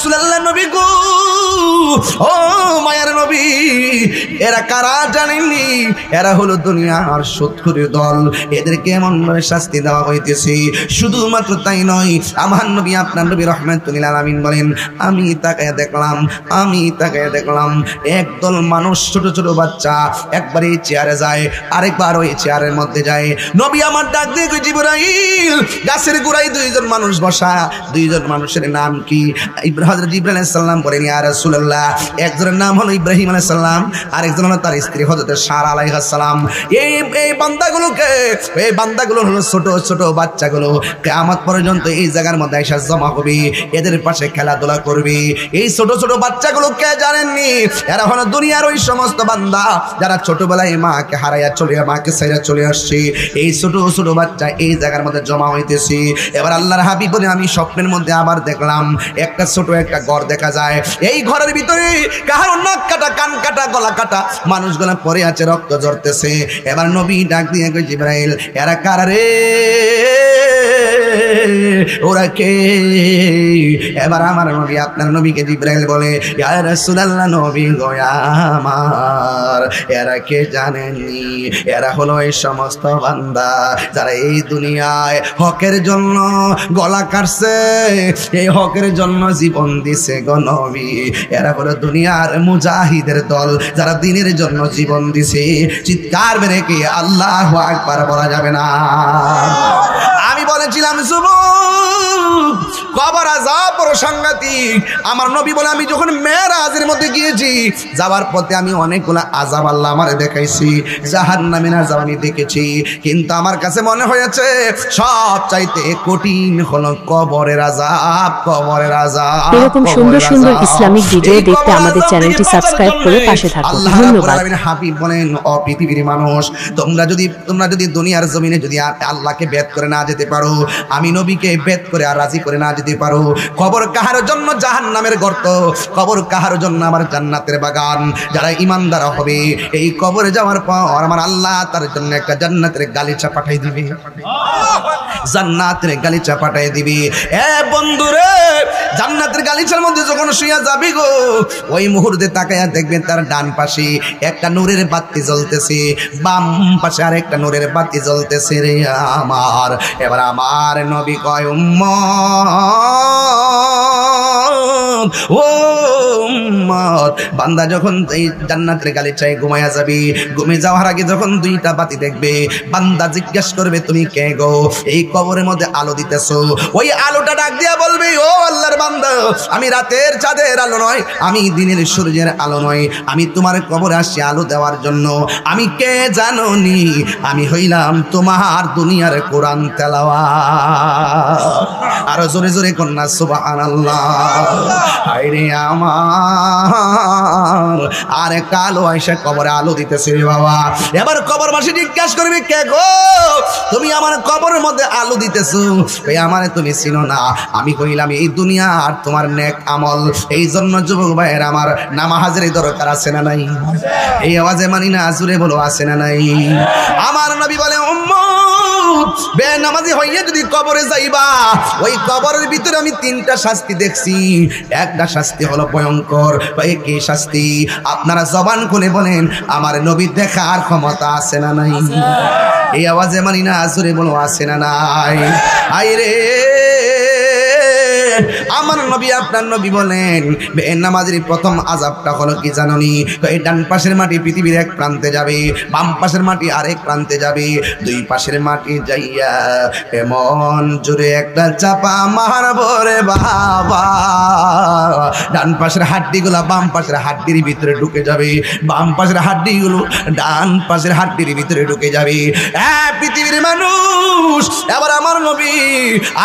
রাসূলুল্লাহ নবী গো, ও মায়ার নবী, এরা কারা জানেননি? এরা হলো দুনিয়ার শত্রুর দল, এদেরকে এমন ভাবে শাস্তি দেওয়া হইতেছে। শুধুমাত্র তাই নয়, আমার নবী আপনার নবী রাহমাতুল আলামিন বলেন, আমি তাকায় দেখলাম একদল মানুষ, ছোট ছোট বাচ্চা, একবার এই চেয়ারে যায়, আরেকবার ওই চেয়ারের মধ্যে যায়। নবী আমার ডাক দিয়ে কই, জিবরাইল, গাছের গোড়ায় দুইজন মানুষ বসা, দুইজন মানুষের নাম কি? হযরত জিবরাইল আলাইহিস সালাম বলেন, ইয়া রাসূলুল্লাহ, একজনের নাম হলো ইব্রাহিম আলাইহিস সালাম, আরেকজন হলো তার স্ত্রী হযরত সারা আলাইহিস সালাম। এই বান্দাগুলো হলো ছোট ছোট বাচ্চাগুলো, কিয়ামত পর্যন্ত এই জায়গার মধ্যে এসে জমা হবে, এদের পাশে খেলাধুলা করবে। এই ছোট ছোট বাচ্চাগুলো কে জানেননি? এরা হলো দুনিয়ার ওই সমস্ত বান্দা যারা ছোটবেলায় মাকে হারাইয়া মাকে ছেড়ে চলে আসছে। এই ছোট ছোট বাচ্চা এই জায়গার মধ্যে জমা হইতেছে। এবার আল্লাহর হাবিব বলে, আমি স্বপ্নের মধ্যে আবার দেখলাম একটা ছোট একটা ঘর দেখা যায়। এই ঘরের ভিতরে কাহার নাক কাটা, কান কাটা, গলা কাটা মানুষগুলো পড়ে আছে, রক্ত ঝরতেছে। এবার নবী ডাক দিয়ে কই, জিবরাইল, এরা কারা রে? ওরা কে? এবার আমার নবী আপনার নবীকে জিবরাইল বলে, ইয়া রাসূলুল্লাহ নবী গো আমার, এরা কে জানেননি? এরা হলো এই সমস্ত বান্দা যারা এই দুনিয়ায় হকের জন্য গলা কাটছে, এই হকের জন্য জীবন দিছে গো নবী। এরা হলো দুনিয়ার মুজাহিদের দল যারা দ্বীনের জন্য জীবন দিছে। চিৎকার মেরে কি আল্লাহু আকবার বলা যাবে না? আমি বলেছিলাম যুবক, কবর আযাব বড় সাংঘাতিক। আমার নবী বলে, আমি যখন মেরাজের মধ্যে গিয়েছি, যাওয়ার পথে আমি অনেকগুলো আযাব আল্লাহ আমারে দেখাইছি, জাহান্নামের আযাব আমি দেখেছি, কিন্তু আমার কাছে মনে হয়েছে সব চাইতে কঠিন হলো কবরের আযাব। কবরের আযাব। এরকম সুন্দর সুন্দর ইসলামিক ভিডিও দেখতে আমাদের চ্যানেলটি সাবস্ক্রাইব করে পাশে থাকুন। ধন্যবাদ। হাবিব বলেন, ও পৃথিবীর মানুষ, তোমরা যদি দুনিয়ার জমিনে যদি আল্লাহকে বেদ করে না যেতে পারো, আমি নবীকে বেদ করে আর রাজি করে না যেতে পারো, কবর কাহার জন্য জাহান্নামের গর্ত, কবর কাহার জন্য আমার জান্নাতের বাগান। যারা ঈমানদার হবে, এই কবরে যাওয়ার পর আমার আল্লাহ তার জন্য একটা জান্নাতের গালিচা পাঠিয়ে দিবে, জান্নাতের গালিচা পাঠিয়ে দিবে। এ বন্ধুরে, জান্নাতের গালিচার মধ্যে যখন শুইয়া যাবি গো, ওই মুহূর্তে তাকায়া দেখবেন তার ডান পাশে একটা নূরের বাতি জ্বলতেছে, বাম পাশে আরেকটা নূরের বাতি জ্বলতেছে রে আমার। এবার আমার নবী কয়, উম্মত, ও উম্মত, বান্দা যখন এই জান্নাতের গালিচায় ঘুমায়া যাবি, ঘুমে যাওয়ার আগে যখন দুইটা বাতি দেখবে, বান্দা জিজ্ঞাসা করবে, তুমি কে গো? এই কবরের মধ্যে আলো দিতেছো। ওই আলোটা ডাক দিয়া বলবে, ও আল্লাহর বান্দা, আমি রাতের চাঁদের আলো নয়, আমি দিনের সূর্যের আলো নয়, আমি তোমার কবরে আসছি আলো দেওয়ার জন্য। আমি কে জানো নি? আমি হইলাম তোমার দুনিয়ার কোরআন তেলাওয়াত। আরো জোরে জোরে কন্যা সুবহানাল্লাহ। হায়রে আমার, আরে কালো আয়সা কবরে আলো দিতেছে রে বাবা। এবার কবরবাসী জিজ্ঞাসা করবে, কে গো? তুমি আমার কবরের মধ্যে আলো দিতেছো, এই আমারে তুমি চিনো না? আমি কইলাম, এই দুনিয়া আর তোমার নেক আমল। এই জন্য যুবক ভাইয়ের আমার নামাজের দরকার আছে না নাই? এই আওয়াজে মানি না, জুড়ে বলো আছে না নাই? আমার নবী বলে, উম্মত, বেনামাজি হইয়া যদি কবরে যাইবা, ওই কবরের ভিতরে আমি তিনটা শাস্তি দেখছি। একটা শাস্তি হলো ভয়ঙ্কর। ভাই কি শাস্তি? আপনারা জবান খুলে বলেন, আমার নবী দেখার ক্ষমতা আছে না নাই? এই আওয়াজে মানি না, জোরে বলো আছে না নাই? আইরে আমার নবী আপনার নবী বলেন, বেনামাজির প্রথম আযাবটা হলো কি জানোনি? এই ডান পাশের মাটি পৃথিবীর এক প্রান্তে যাবে, বাম পাশের মাটি আরেক প্রান্তে যাবে, দুই পাশের মাটি যাইয়া এমন জোরে একটা চাপা মারবো রে বাবা, ডান পাশের হাড্ডিগুলা বাম পাশের হাড্ডির ভিতরে ঢুকে যাবে, বাম পাশের হাড্ডিগুলো ডান পাশের হাড্ডির ভিতরে ঢুকে যাবে। হ্যাঁ পৃথিবীর মানুষ, এবার আমার নবী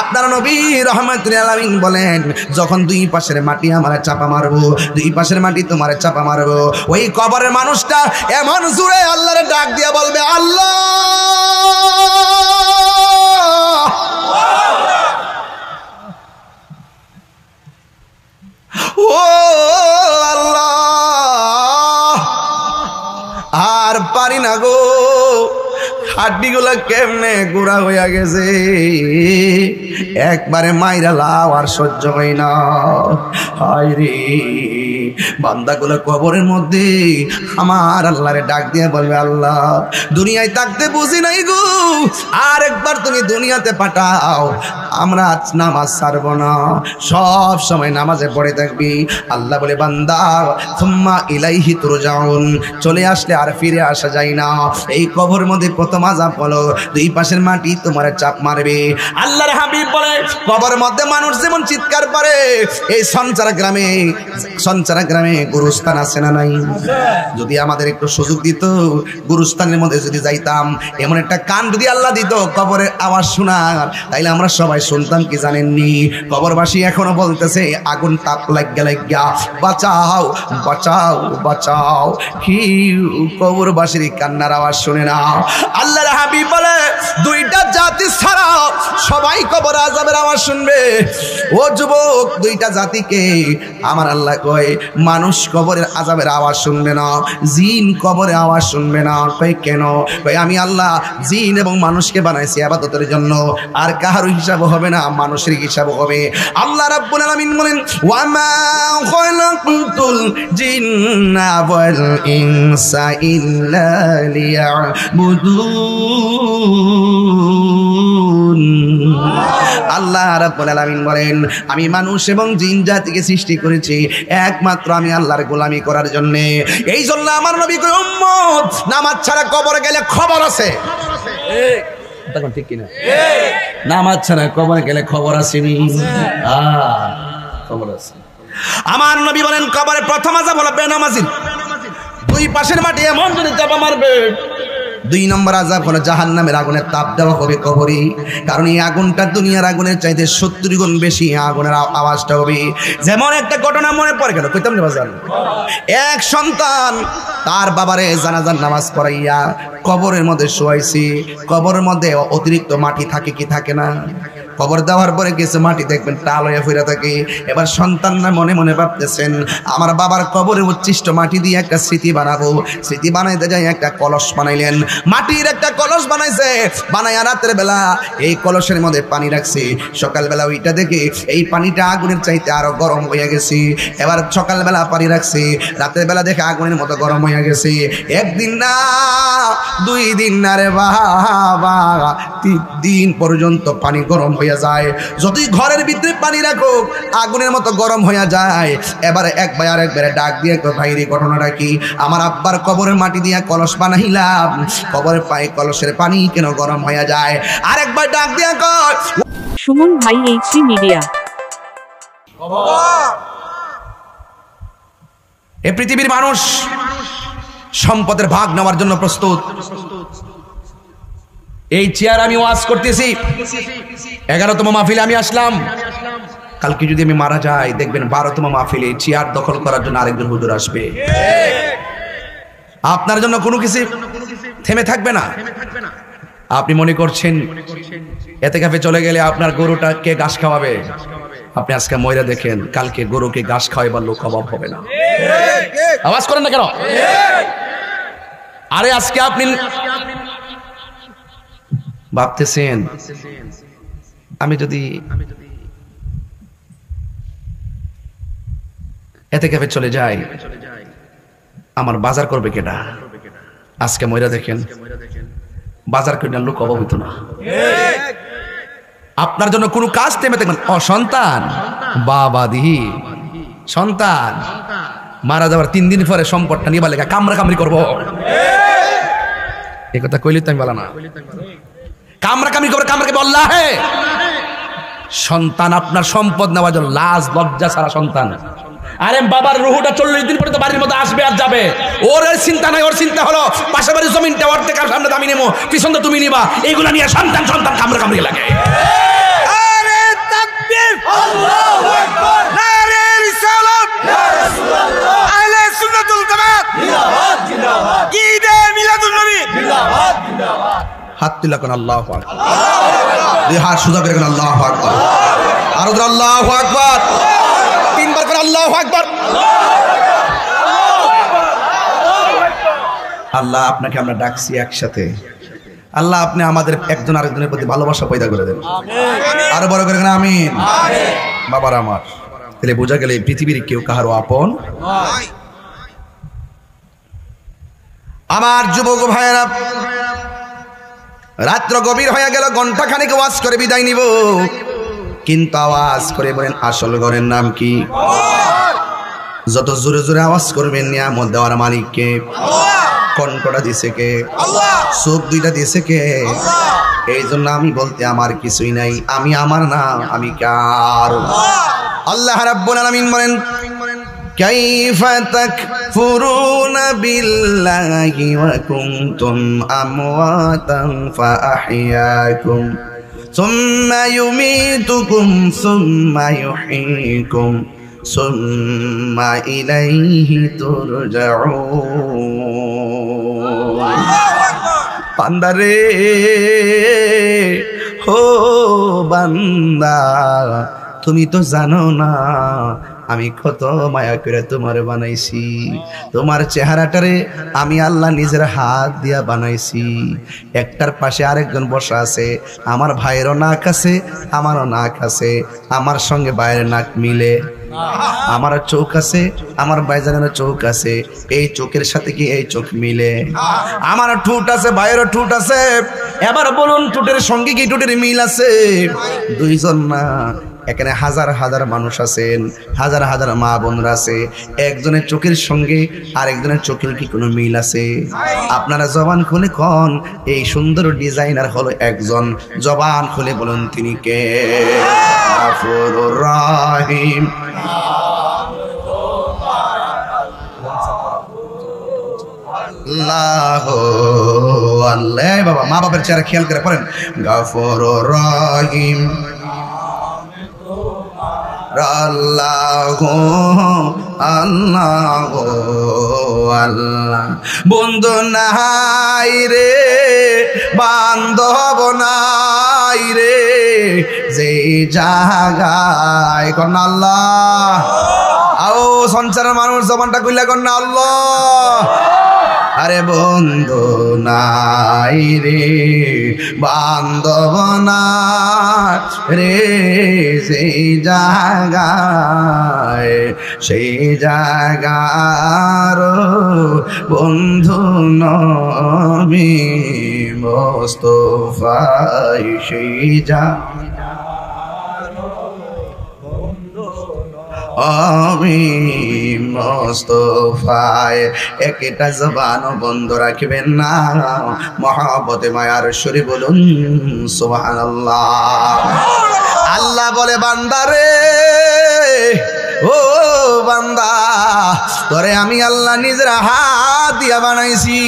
আপনার নবী রাহমাতুল আলামিন বলেন, যখন দুই পাশের মাটি আমার চাপা মারবো, দুই পাশের মাটি তোমার চাপা মারবো, ওই কবরের মানুষটা এমন জোরে আল্লাহরে ডাক দিয়া বলবে, আল্লাহ, ও আল্লাহ, আর পারি না গো, হাড্ডিগুলা কেমনে গুড়া হইয়া গেছে, একবারে মাইরা লাও আর সহ্য হয় না। হায় রে, বান্দাগুলো কবরের মধ্যে আমার আল্লাহরে ডাক দিয়ে বলবে, আল্লাহ দুনিয়ায় থাকতে বুঝি নাই গো, আর একবার তুমি দুনিয়াতে পাঠাও, আমরা আজ নামাজ ছাড়ব না, সব সময় নামাজে পড়ে থাকবি। আল্লাহ বলে, বান্দা সুম্মা ইলাইহি তুরজাউন, চলে আসলে আর ফিরে আসা যায় না। এই কবরের মধ্যে প্রথম আযাব হলো দুই পাশের মাটি তোমার চাপ মারবে। আল্লাহর হাবিব বলে, কবরের মধ্যে মানুষ যেমন চিৎকার করে, এই সঞ্চারা গ্রামে গুরুস্থান আছে না নাই? যদি আমাদের একটু সুযোগ দিত, গুরুস্থানের মধ্যে যদি যাইতাম, এমন একটা কান যদি আল্লাহ দিত কবরের আওয়াজ শোনার, তাইলে আমরা সবাই শুনতাম। কি জানেননি, কবরবাসী এখনো বলতেছে, আগুন তাপ লাগিয়া বাঁচাও বাঁচাও বাঁচাও। কি কবরবাসীর কান্নার আওয়াজ শুনে না। আল্লাহর হাবিব বলে, দুইটা জাতি ছাড়া সবাই কবর আযাবের আওয়াজ শুনবে। ও যুবক, দুইটা জাতিকে আমার আল্লাহ কয়, মানুষ কবরের আযাবের আওয়াজ শুনবে না, জিন কবরের আওয়াজ শুনবে না। কয় কেন? কয় আমি আল্লাহ জিন এবং মানুষকে বানাইছি ইবাদতের জন্য, আর কারো হিসাব হবে না, মানুষের হিসাব হবে। আল্লাহ রাব্বুল আলামিন বলেন, ওয়া মা খালাকতুল জিন্না ওয়াল ইনসা ইল্লা লিয়াবুদুন। আল্লাহ রাব্বুল আলামিন বলেন, আমি মানুষ এবং জিন জাতিকে সৃষ্টি করেছি একমাত্র আমি আল্লাহর গোলামি করার জন্য। এই জন্য আমার নবী কয়, উম্মত নামাজ ছাড়া কবরে গেলে খবর আছে। তখন ঠিক কিনা? নামাজ ছাড়া কবরে গেলে খবর আসেনি, খবর আছে। আমার নবী বলেন, কবরে প্রথম আযাব হলো বেনামাজি, দুই পাশের মাটি এমন যদি চাপা মারবে। দুই নম্বর আযাব হলো জাহান্নামের আগুনের তাপ দেওয়া হবে কবরে, কারণ এই আগুনটা দুনিয়ার আগুনের চাইতে 70 গুণ বেশি আগুনের আওয়াজটা হবে। যেমন একটা ঘটনা মনে পড়ে গেল, কইতাম না বাজান, এক সন্তান তার বাবারে জানাজার নামাজ পড়াইয়া কবরের মধ্যে শোয়াইছি। কবরের মধ্যে অতিরিক্ত মাটি থাকে কি থাকে না? কবর দেওয়ার পরে কিছু মাটি দেখবেন টাল হয়ে ফিরে থাকে। এবার সন্তানরা মনে মনে ভাবতেছেন, আমার বাবার কবরে উচ্ছিষ্ট মাটি দিয়ে একটা স্মৃতি বানাবো। স্মৃতি বানাইতে যাই একটা কলস বানাইলেন, মাটির একটা কলস বানাইছে। বানাইয়া রাতের বেলা এই কলসের মধ্যে পানি রাখছে। সকালবেলা ওইটা দেখে এই পানিটা আগুনের চাইতে আরো গরম হয়ে গেছে। এবার সকালবেলা পানি রাখছে, রাতের বেলা দেখে আগুনের মতো গরম হয়ে গেছে। একদিন না, 2 দিন না রে বাবা, 3 দিন পর্যন্ত পানি গরম হয়ে যায়। যদি ঘরের ভিতরে পানি রাখো আগুনের মতো গরম হয়ে যায়। এবারে এক ভাই আরেক ভাইরে ডাক দিয়ে, ভাইরে ঘটনাটা কি? আমার আব্বার কবরের মাটি দিয়ে কলস বানাইলাম, কবরের পায়ে কলসের পানি কেন গরম হয়ে যায়? আরেক ভাই ডাক দিয়ে কয়, সুমন ভাই, এইচডি মিডিয়া। এই পৃথিবীর মানুষ সম্পদের ভাগ নেওয়ার জন্য প্রস্তুত। এই চেয়ার আমি ওয়াজ করতেছি, 11তম মাহফিলে আমি আসলাম। কালকে যদি আমি মারা যাই, দেখবেন 12তম মাহফিলে চেয়ার দখল করার জন্য আরেকজন হুজুর আসবে। আপনার জন্য কোনো কিছু থেমে থাকবে না। আপনি মনে করছেন এতেকাফে চলে গেলে আপনার গরুটা কে ঘাস খাওয়াবে? আপনি আজকে ময়রা দেখেন, কালকে গরুকে ঘাস খাওয়াইবার লোক অভাব হবে না। আওয়াজ করেন না কেন? আরে আজকে আপনি ভাবতেছেন, আমি যদি এতেকাফে চলে যাই, আমার বাজার করবে কেডা? আজকে ময়রা দেখেন, বাজার কেনার লোক অভাব হইতো না। আপনার জন্য কোনো কাজ থেমে থাকবেন। সন্তান, বাবা দিহি সন্তান মারা যাওয়ার 3 দিন পরে সম্পদটা নিবা লেখা কামরা কামড়ি করবো, এ কথা কইলি তো আমি বলা না। কামরা কামড়ি করবো, কামরাকে বললা হে সন্তান আপনার সম্পদ নেওয়ার জন্য লাজ লজ্জা ছাড়া সন্তান। আরে বাবার রুহুটা 40 দিন পরে তো বাড়ির মধ্যে আসবে আর যাবে। ওর চিন্তা নাই, ওর চিন্তা হলো পাশে বাড়ির জমিনটা ওর থেকে সামনে দামি নেবো, পিছন তুমি নিবা, এইগুলা নিয়ে সন্তান সন্তান কামড়া কামড়ি লাগে। আরে তাকবীর, আল্লাহু আকবার, নারে রিসালাত, ইয়া রাসূলুল্লাহ, আহলে সুন্নাতুল জামাত, জিন্দাবাদ জিন্দাবাদ, ঈদে মিলাদুন নবী, জিন্দাবাদ জিন্দাবাদ। হাত তুলে কোন আল্লাহু আকবার, দুই হাত সোজা করে কোন আল্লাহু আকবার, আর আল্লাহু আকবার, 3 বার করে আল্লাহু আকবার। আল্লাহ আপনাকে আমরা ডাকছি একসাথে, আল্লাহ আপনি আমাদের একজন আরেকজনের প্রতি ভালোবাসা পয়দা করে দেন, আরো বড় করে আমিন। বাবার আমার, তাহলে বোঝা গেল এই পৃথিবীর কেউ কাহারও আপন। আমার যুবক ভাইয়েরা, রাত্র গভীর হয়ে গেল, ঘন্টা খানিক ওয়াজ করে বিদায় নিব, কিন্তু আওয়াজ করে বলেন আসল ঘরের নাম কি? যত জোরে জোরে আওয়াজ করবেন নিয়ামত দেওয়ার মালিক কে? কণ্ঠটা দিছে কে? চোখ দুইটা দিছে কে? এই জন্য আমি বলতে আমার কিছুই নাই, আমি আমার না, আমি কার? আল্লাহ রাব্বুল আলামিন বলেন কাইফা তাকফুরুনা বিল্লাহি ওয়া কুনতুম আমওয়াতান ফাআহইয়াকুম সুম্মা ইউমীতুকুম সুম্মা ইউহয়ীকুম সুম্মা ইলাইহি তুরজাউন। বান্দারে, ও বান্দা, তুমি তো জানো না আমি কত মায়া করে তোমার বানাইছি। তোমার চেহারাটারে আমি আল্লাহ নিজের হাত দিয়া বানাইছি। একটার পাশে আরেকজন বসা আছে, আমার ভাইয়েরও নাক আছে, আমারও নাক আছে, আমার সঙ্গে ভাইয়ের নাক মিলে। আমার চোখ আছে, আমার ভাইজানের চোখ আছে, এই চোখের সাথে কি এই চোখ মিলে? আমার ঠোঁট আছে, ভাইয়েরও ঠোঁট আছে, এবার বলুন ঠোঁটের সঙ্গে কি ঠোঁটের মিল আছে? দুইজন না, এখানে হাজার হাজার মানুষ আছেন, হাজার হাজার মা বোনরা আছে, একজনের চোখের সঙ্গে আরেকজনের চোখের কি কোনো মিল আছে? আপনারা জবান খুলে কোন এই সুন্দর ডিজাইনার হলো একজন, জবান খুলে বলুন তিনি কে? গফুরুর রহিম। আল্লাহ আল্লাহ, বাবা মা বাবার চেহারা খেয়াল করে পড়েন, গফুরুর রহিম আল্লাহ আল্লাহ আল্লাহ। বন্ধু নাই রে, বান্ধব নাই রে, যে জাগায় কন্যা আল্লাহ। আও সংসারের মানুষ জবানটা কইলা কন্যা আল্লাহ। আরে বন্ধু নাই রে, বান্ধব নাই রে, সেই জায়গায়, সেই জায়গার বন্ধু নবী মুস্তাফাই, সেই আমি মুস্তাফায়। একটা জবান বন্ধ রাখবেন না, মহব্বতে মায়ার সুরে বলুন সুবহানাল্লাহ। আল্লাহ বলে বান্দারে, ও বান্দা, তোরে আমি আল্লাহ নিজের হাত দিয়া বানাইছি।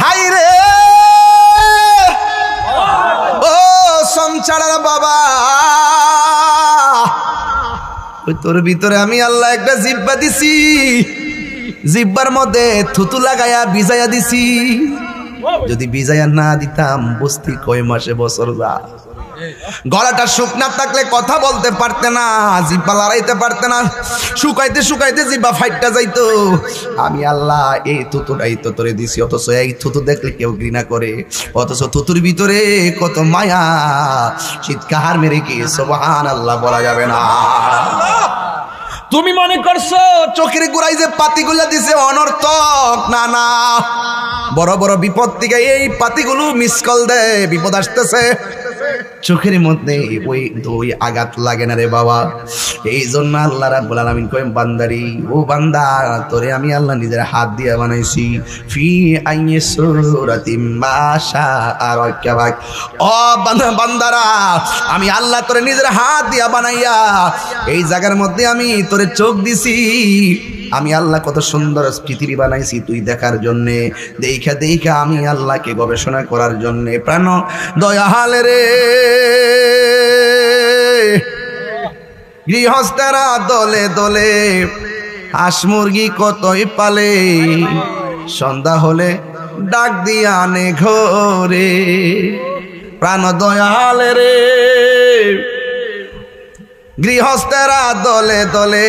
হাই রে ও সংসারের বাবা, তোর ভিতরে আমি আল্লাহ একটা জিহ্বা দিছি, জিহ্বার মধ্যে থুতু লাগায়া ভিজাইয়া দিছি। যদি ভিজাইয়া না দিতাম বস্তি কয় মাসে বছর যা। গলাটা শুকনা থাকলে কথা বলতে পারতে না, জিহ্বা লড়াইতে পারতে না, শুকাইতে শুকাইতে জিহ্বা ফাইটটা যাইতো। আমি আল্লাহ এই থুতুটাই তো তোরে দিছি, অথচ এই থুতু দেখলে কেউ ঘৃণা করে, অথচ থুতুর ভিতরে কত মায়া। চিৎকার মেরে কি সুবহানাল্লাহ বলা যাবে না? তুমি মনে করছো চোখের গোড়ায় যে পাতিগুলা দিছে অনর্থক? না না, বড় বড় বিপদ থেকে এই পাতিগুলো মিস কল দেয়, বিপদ আসতেছে। চোখের মধ্যে ওই দুই আঘাত লাগে না রে বাবা। এই জন্য আল্লাহ রাব্বুল আলামিন কয় বান্দারি, ও বান্দা, তোরে আমি আল্লাহ নিজের হাত দিয়ে বানাইছি। ফি আইয়ি সূরাতিম মা শাআ রাক্কাবাক। ও বান্দারা, আমি আল্লাহ তোরে নিজের হাত দিয়া বানাইয়া এই জায়গার মধ্যে আমি তোরে চোখ দিছি। আমি আল্লাহ কত সুন্দর পৃথিবী বানাইছি তুই দেখার জন্যে। দেখা দেখা আমি আল্লাহকে গবেষণা করার জন্যে। প্রাণ দয়াল রে, গৃহস্থেরা দলে দলে হাঁস মুরগি কতই পালে, সন্ধ্যা হলে ডাক দিয়া আনে ঘরে। প্রাণ দয়াল রে, গৃহস্থেরা দলে দলে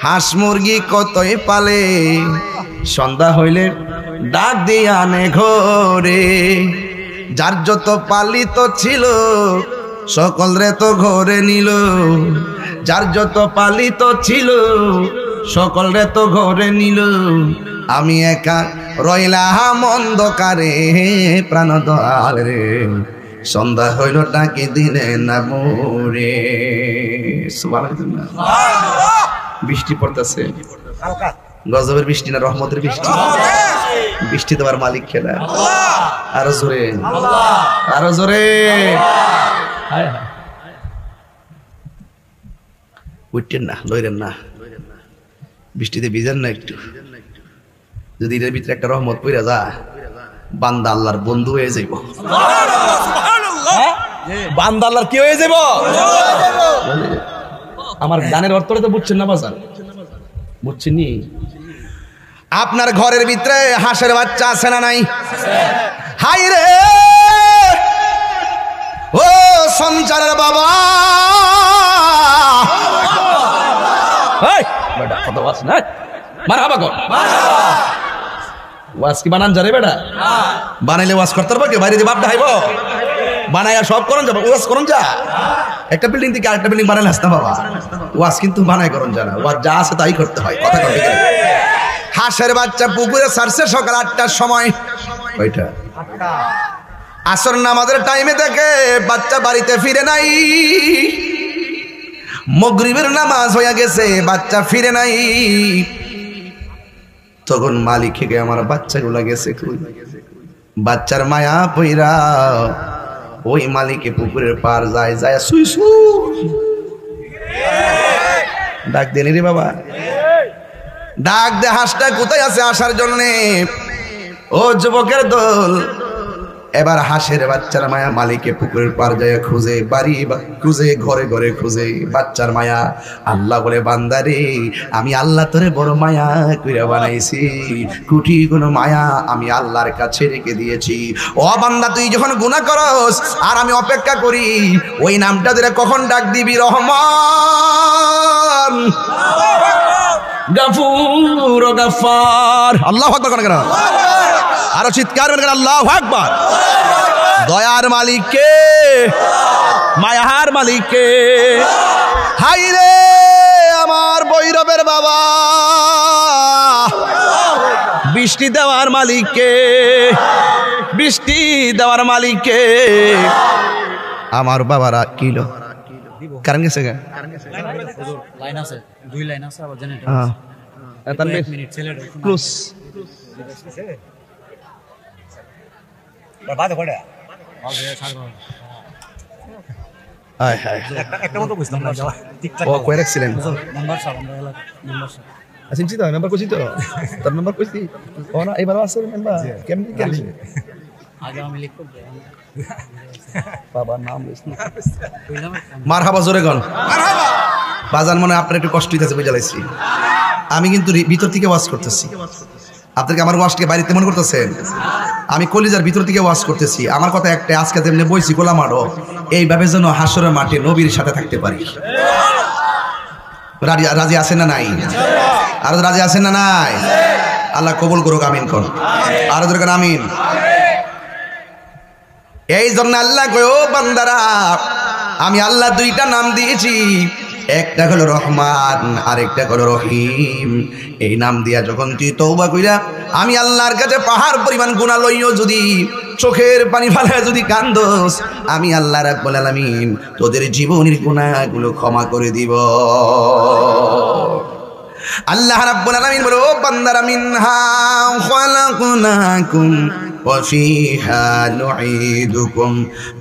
হাঁস মুরগি কতই পালে, সন্ধ্যা হইলে ডাক দিয়ে আনে ঘরে, যার যত পালিত ছিল সকল রে তো ঘরে নিল, যার যত পালিত ছিল সকল রে তো ঘরে নিল, আমি একা রইলাম অন্ধকারে প্রাণ দয়াল রে, সন্ধ্যা হইল ডাকি দিলে না মোরে। সুবহানাল্লাহ। বৃষ্টি পড়তেছে, গজবের বৃষ্টি না রহমতের বৃষ্টি? বৃষ্টি দেওয়ার মালিক খেলা। আরো জোরে, আরো জোরে। উঠতেন না, লইরেন না, বৃষ্টিতে ভিজেন না একটু। যদি এর ভিতরে একটা রহমত পড়ে যা, বান্দা আল্লাহর বন্ধু হয়ে যাইব। বান্দা আল্লাহর কি হয়ে যাইব? আমার গানের অর্থটা তো বুঝছেন না বাজার? বুঝছেন নি? আপনার ঘরের ভিতরে হাঁসের বাচ্চা আছে না নাই? হাই রে ও সঞ্চারের বাবা, কত ওয়াজ না, মারহাবা কর। ওয়াজ কি বানান জানে বেটা? বানাইলে ওয়াজ করতে পারবো কি? বাইরে দিয়ে বাপ ডাইব বানাইয়া সব করন যাবো, ওয়াজ করন যা। একটা বিল্ডিং থেকে আরেকটা বিল্ডিং বানাইলে আসতে বাবা, ওয়াজ কিন্তু বানাই করন জানা, ওয়াজ যা আছে তাই করতে হয়। কথা কর। হাঁসের বাচ্চা পুকুরে ছাড়ছে সকাল 8টার সময়, ওইটা আসর নামাজের টাইমে দেখে বাচ্চা বাড়িতে ফিরে নাই, মাগরিবের নামাজ হয়ে গেছে, বাচ্চা ফিরে নাই। তখন মালিক খেকে আমার বাচ্চাগুলা গেছে কই? বাচ্চার মায়া পইরা ওই মালিকে পুকুরের পার যায়, যায় সুই সুই ডাক দেনি রে বাবা, ডাক দে হাঁসটা কোথায় আছে আসার জন্যে। ও যুবকের দল, এবার হাঁসের বাচ্চার মায়া মালিকে পুকুরের পার যায় খুঁজে, বাড়ি খুঁজে, ঘরে ঘরে খুঁজে বাচ্চার মায়া। আল্লাহ বলে বান্দারে আমি আল্লাহ তোরে বড় মায়া কইরা বানাইছি, কোটি গুণ মায়া আমি আল্লাহর কাছে রেখে দিয়েছি। ও বান্দা তুই যখন গুনাহ করস আর আমি অপেক্ষা করি ওই নামটা ধরে কখন ডাক দিবি? রহমান, গাফুর, গাফফার। আল্লাহু আকবার কোন কেন? আরো চিৎকার করে আল্লাহু আকবার। দয়ার মালিক কে? মায়ার মালিক কে? হাই রে আমার বৈরবের বাবা, বৃষ্টি দেওয়ার মালিক কে? বৃষ্টি দেওয়ার মালিক কে? আমার বাবারা কিলো কারণ গেছে গা লাইন আছে, 2 লাইন আছে আবার জেনারেটর। হ্যাঁ তাহলে 1 মিনিট ছেলের ক্লোজ বাদ পড়ে আয় হায় একটা মত বুঝলাম না ঠিকঠাক। ও কই রাখছিলেন নাম্বার? আছেন চিতো নাম্বার কইছি তো, তার নাম্বার কইছি। ও না এবারে আছে নাম্বার কেমনে কেমনে আগে আমি লিখব বাবার নাম লিখছি। মারহাবা জোরে গান মারহাবা। বাজান মনে আপনার একটু কষ্ট হইতাছে বুঝাইছি, আমি কিন্তু ভিতর থেকে ওয়াজ করতেছি। আপনাকে আমার ওয়াজটাকে বাইরে মনে করতেছেন? আমি কলিজার ভিতর থেকে ওয়াজ করতেছি। আমার কথা একটা, আজকে তেমনি বইছি গোলামারো এইভাবে যেন হাসরের মাঠে নবীর সাথে থাকতে পারি। রাজি আছেন না নাই? আর রাজি আছেন না নাই? আল্লাহ কবুল করুক, আমিন কর। আর দরকার আমিন। এই জন্য আল্লাহ কয় ও বান্দারা আমি আল্লাহ 2টা নাম দিয়েছি, একটা হলো রহমান আর একটা হলো রহিম। এই নাম দিয়া যখন তুই তওবা কইরা আমি আল্লাহর কাছে পাহাড় পরিমাণ গুনাহ লইও যদি চোখের পানি ফেলা যদি কান্দোস, আমি আল্লাহ রাব্বুল আলামিন তোদের জীবনের গুনাহগুলো ক্ষমা করে দিব। আল্লাহ রাব্বুল আলামিন বলে ও বান্দারা মিনহা খালাকনাকুম ওয়া ফিহা নুঈদুকুম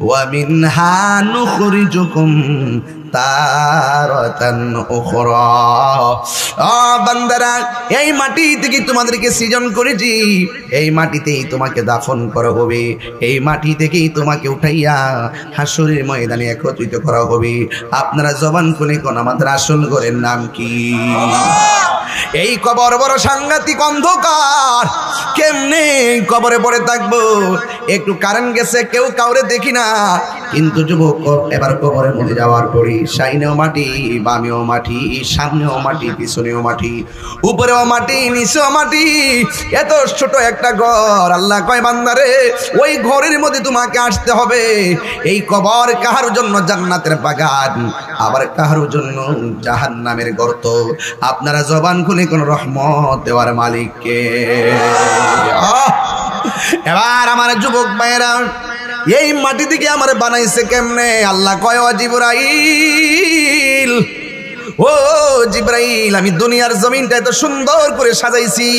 ওয়া মিনহা নুখরিজুকুম তারাতান উখরা। বান্দারা এই মাটি থেকে তোমাদেরকে সৃজন করেছি, এই মাটিতেই তোমাকে দাফন করা হবে, এই মাটি থেকেই তোমাকে উঠাইয়া হাসরের ময়দানে একত্রিত করা হবে। আপনারা জবান খুলে কোন আমাদের আসল ঘরের নাম কি? এই কবর বড় সাংঘাতিক অন্ধকার, কেমনে কবরে পড়ে থাকবো? একটু কারেন্ট গেছে কেউ কাউরে দেখি না, কিন্তু যুবক এবার কবরের মধ্যে যাওয়ার পরে সাইনেও মাটি, বামেও মাটি, সামনেও মাটি, পিছনেও মাটি, উপরেও মাটি, নিচেও মাটি, এত ছোট একটা ঘর। আল্লাহ কয় বান্দারে ওই ঘরের মধ্যে তোমাকে আসতে হবে। এই কবর কাহার জন্য জান্নাতের বাগান, আবার কাহার জন্য জাহান্নামের গর্ত। আপনারা জবান খুলে কোন রহমত দেওয়ার মালিককে। এবার আমার যুবক ভাইরা, এই মাটি থেকে আমার বানাইছে কেমনে? আল্লাহ কয় ও জিবরাইল, ও জিবরাইল, আমি দুনিয়ার জমিনটা এত সুন্দর করে সাজাইছি।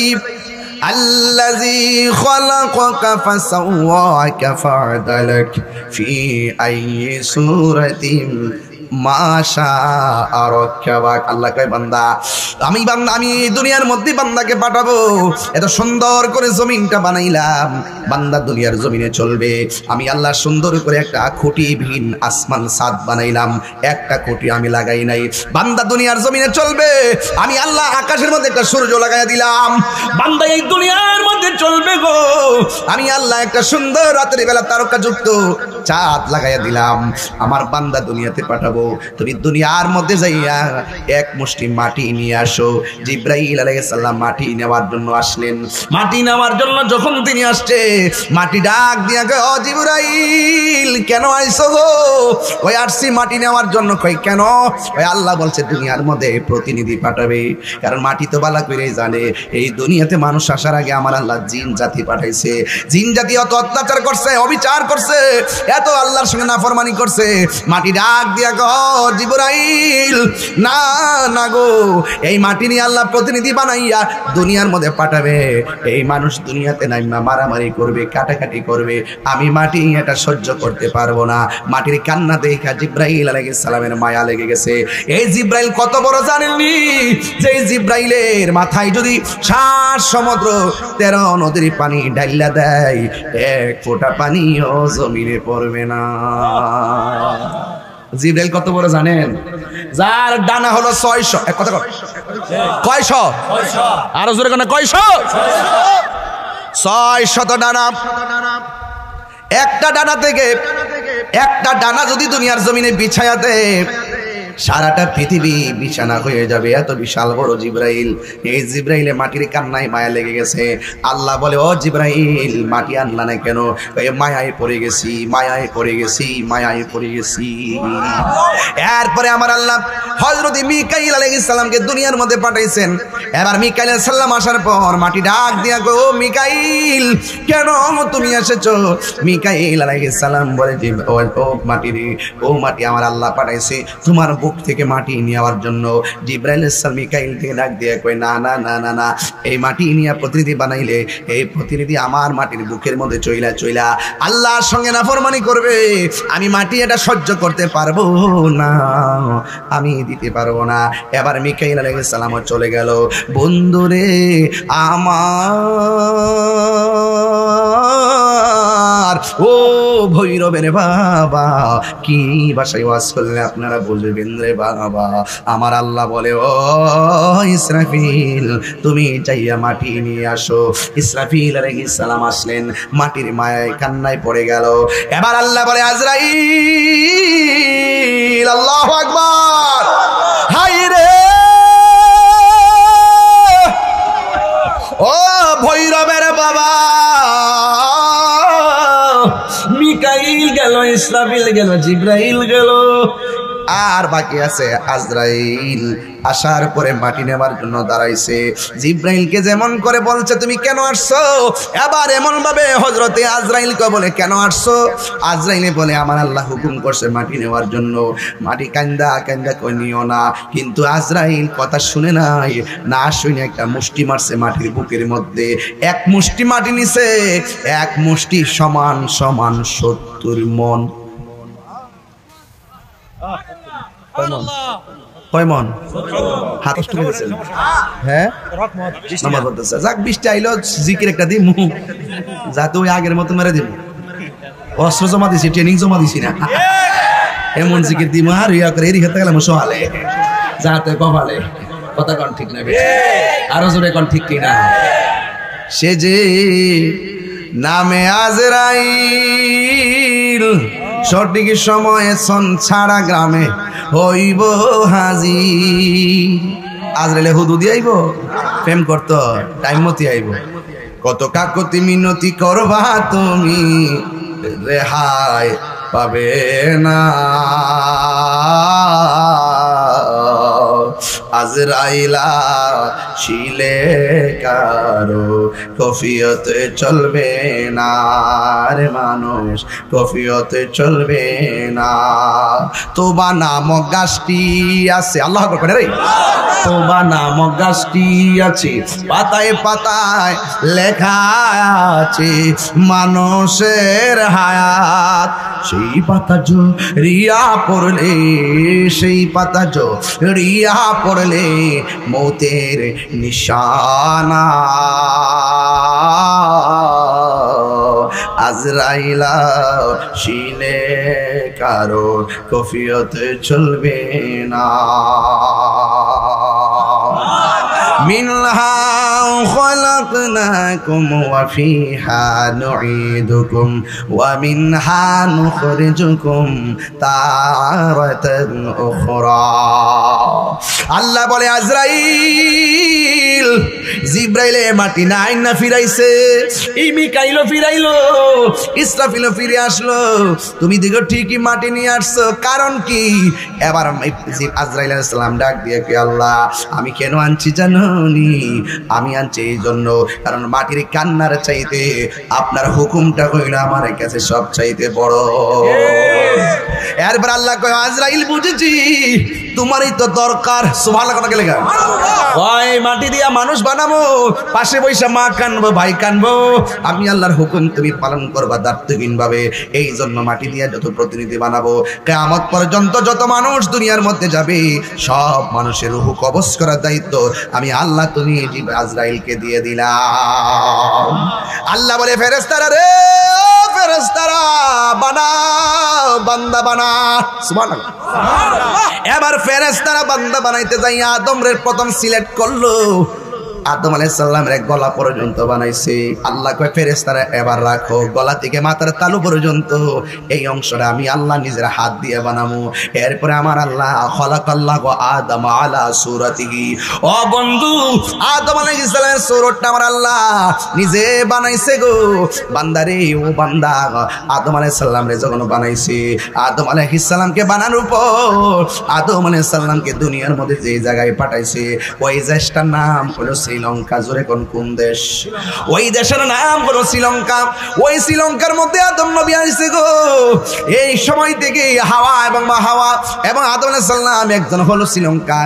আল্লাযী খালাকাকা ফাসাওয়াকা ফাআদালাক ফি আইয়ি সূরাতিন মাশা আরাকাবাক। আল্লাহ কয় বান্দা আমি দুনিয়ার মধ্যে বান্দাকে পাঠাবো। এত সুন্দর করে জমিনটা বানাইলাম, বান্দা দুনিয়ার জমিনে চলবে। আমি আল্লাহ সুন্দর করে একটা খুঁটিবিহীন আসমান ছাদ বানাইলাম, একটা খুঁটি আমি লাগাই নাই। বান্দা দুনিয়ার জমিনে চলবে। আমি আল্লাহ আকাশের মধ্যে একটা সূর্য লাগাইয়া দিলাম, বান্দা এই দুনিয়ার মধ্যে চলবে গো। আমি আল্লাহ একটা সুন্দর রাতের বেলা তারকাযুক্ত চাঁদ লাগাইয়া দিলাম। আমার বান্দা দুনিয়াতে পাঠাবো। তুমি দুনিয়ার মধ্যে যাইয়া এক মুষ্টি মাটি নিয়ে আসো। জিবরাইল আলাইহিস সালাম মাটি নেওয়ার জন্য আসলেন। মাটি নেওয়ার জন্য যখন তিনি আসছে, মাটি ডাক দিয়া কয় ও জিবরাইল, কেন আইছো গো? ওই আসছি মাটি নেওয়ার জন্য। কই কেন? ওই আল্লাহ বলছে দুনিয়ার মধ্যে প্রতিনিধি পাঠাবে। কারণ মাটি তো বালা করেই জানে এই দুনিয়াতে মানুষ আসার আগে আমার আল্লাহ জিন জাতি পাঠাইছে। জিন জাতি অত অত্যাচার করছে, অবিচার করছে, এত আল্লাহর সঙ্গে নাফরমানি করছে। মাটি ডাক দিয়া কয় জিবরাইল, না না গো, এই মাটি নিয়ে আল্লাহ প্রতিনিধি বানাইয়া দুনিয়ার মধ্যে পাঠাবে। এই মানুষ দুনিয়াতে নাইমা মারামারি করবে, কাটাকাটি করবে। আমি মাটি এটা সহ্য করতে পারবো না। মাটির কান্না দেখা জিবরাইল আলাইহিস সালামের মায়া লেগে গেছে। এই জিবরাইল কত বড় জানেননি? যে জিবরাইলের মাথায় যদি 7 সমুদ্র 13 নদীর পানি ঢাইলা দেয়, এক ফোঁটা পানিও জমিনে পড়বে না। জিবরাইল কত বড় জানেন? যার ডানা হলো 600। এক কথা কয়শো? আরো জোরে কেন? কয়শো? 600 ডানা। একটা ডানা থেকে, একটা ডানা যদি দুনিয়ার জমিনে বিছায়া দেয়, সারাটা পৃথিবী বিছানা হয়ে যাবে। এত বিশাল বড় জিবরাইল। এই জিবরাইলে মাটির কান্নায় মায়া লেগে গেছে। আল্লাহ বলে ও জিবরাইল, মাটি আনলা না কেন? মায়ায় পড়ে গেছি, মায়ায় পড়ে গেছি, মায়ায় পড়ে গেছি। এরপরে আমার আল্লাহ হযরত মিকাইল আলাইহিস সালামকে দুনিয়ার মধ্যে পাঠাইছেন। এবার মিকাইল আলাইহিস সালাম আসার পর মাটি ডাক দিয়া কো, ও মিকাইল, কেন তুমি এসেছো? মিকাইল আলাইহিস সালাম বলে যে ও মাটি রে, ও মাটি, আমার আল্লাহ পাঠাইছে তোমার বুক থেকে মাটি নেওয়ার জন্য। জিবরাইল আলাইহিস সালাম মিকাইল থেকে ডাক দিয়ে কয়, না না না না না, এই মাটি নিয়ে প্রতিনিধি বানাইলে এই প্রতিনিধি আমার মাটির বুকের মধ্যে চইলা চইলা আল্লাহর সঙ্গে নাফরমানি করবে। আমি মাটি এটা সহ্য করতে পারবো না, আমি দিতে পারবো না। এবার মিকাইল আলাইহিস সালাম চলে গেল। বন্ধুরে আমার, ও ভৈরবের বাবা, কি ভাষায় ওয়াজ করলে আপনারা বুঝবেন রে বাবা? আমার আল্লাহ বলে, ও ইসরাফিল, তুমি চাইয়া মাটি নিয়ে আসো। ইসরাফিল আলাইহিস সালাম আসলেন, মাটির মায়ায় কান্নায় পড়ে গেল। এবার আল্লাহ বলে, আজরাইল, আল্লাহু আকবার, হাই রে ও ভৈরবের বাবা। মিকাইল গেল, ইসরাফিল গেল, জিবরাইল গেল, আর বাকি আছে আজরাইল। আসার পরে মাটি নেবার জন্য দাঁড়াইছে। জিবরাইলকে যেমন করে বলছে তুমি কেন আসছো, এবার এমন ভাবে হযরতে আজরাইলকে বলে কেন আসছো? আজরাইলে বলে আমার আল্লাহ হুকুম করছে মাটি নেওয়ার জন্য। মাটি কান্দা কান্দা কই নিও না, কিন্তু আজরাইল কথা শুনে নাই, না শুনে একটা মুষ্টি মারছে মাটির বুকের মধ্যে। এক মুষ্টি মাটি নিছে, এক মুষ্টি সমান সমান 70 মণ। কয় মন? হাত তুলে দিয়েছেন? হ্যাঁ, নামাজ পড়তেছে। যাক, 20টা আইলো, জিকির একটা দিমু, যাতে ওই আগের মতো মেরে দিব। অস্ত্র জমা দিছি, ট্রেনিং জমা দিছি না, এমন জিকির দিমু আর ইয়া করে এরি খেতে গেলাম সোহালে, যাতে কপালে। কথা কন ঠিক না? আরো জোরে কন ঠিক কিনা? সে যে নামে আজরাইল সঠিক সময়ে সন ছাড়া গ্রামে হইব হাজির। আজরাইলে হুদুদি আইব, প্রেম করত টাইম মতি আইব। কত কাকতি মিনতি করবা তুমি, রেহাই পাবে না। আজরাইলা শিলে কারো কফিয়তে চলবে না রে মানুষ, কফিয়তে চলবে না। তোবা নামক গাছটি আছে, আল্লাহ আকবার করে রে। তোবা নামক গাছটি আছে, পাতায় পাতায় লেখা আছে মানুষের হায়াত। সেই পাতা রিয়া পড়লে, সেই পাতা রিয়া পড়লে মৌতের নিশানা। আজরাইলা শিলে কারো কফিয়তে চলবে না। মিনহা خلقناكم وفيها نعيدكم ومنها نخرجكم تارة أخرى। আল্লাহ বলে আজরাইল, জিব্রাইলে মাটি নাই না ফিরাইছে, এই মিকাইলও ফিরাইলো, ইসরাফিলও ফিরে আসলো, তুমি দেখো ঠিকই মাটি নিয়ে আসছো, কারণ কি? এবার আজরাইল আলাইহিস সালাম ডাক দিয়ে কি, আল্লাহ আমি কেন আনছি জানোনি? আমি আনছি এই জন্য কারণ মাটির কান্নার চাইতে আপনার হুকুমটা হইল আমার কাছে সব চাইতে বড়। এরপর আল্লাহ কয়, আজরাইল বুঝেছি তোমারই তো দরকার। সুবহানাল্লাহ কথা লেখা, ওই মাটি দিয়া মানুষ বানাবো, পাশে বৈশা মা কানবো, ভাই কানবো, আমি আল্লাহর হুকুম তুমি পালন করবা দায়িত্বহীন ভাবে। এই জন্য মাটি দিয়া যত প্রতিনিধি বানাবো, কিয়ামত পর্যন্ত যত মানুষ দুনিয়ার মধ্যে যাবে, সব মানুষের রূহ কবজ করার দায়িত্ব আমি আল্লাহ তুমি আজরাইলকে দিয়ে দিলাম। আল্লাহ বলে, ফেরেশতারা রে, ফেরেশতারা বানা, বান্দা বানা। সুবহানাল্লাহ। এবার ফেরেশতারা বান্দা বানাইতে যাই আদম রে প্রথম সিলেক্ট করলো। আদম আলাইহিস সালামের এক গলা পর্যন্ত বানাইছে। আল্লাহ কয়, ফেরেশতারা এবার রাখো, গলা থেকে মাথার তালু পর্যন্ত এই অংশটা আমি আল্লাহ নিজের হাত দিয়ে বানাবো। এরপরে আমার আল্লাহ খালাকাল্লাহু আদম আলা সূরাতিহি, ও বন্ধু আদম আলাইহিস সালামের সূরতটা আমার আল্লাহ নিজে বানাইছে গো। বান্দারে, ও বান্দা, আদম আলাইহিস সালামরে যখন বানাইছে, আদম আলাইহিস সালামকে বানানোর পর আদম আলাইহিস সালামকে দুনিয়ার মধ্যে যে জায়গায় পাঠাইছে, ওই দেশটার নাম হলো শ্রীলঙ্কা। জোরে কোন দেশ? ওই দেশের নাম হলো শ্রীলঙ্কা। ওই শ্রীলঙ্কার মধ্যে আদম নবী আইছে গো। এই সময় থেকে হাওয়া এবং মা হাওয়া এবং আদম আলাইহিস সালাম, একজন হলো শ্রীলঙ্কা,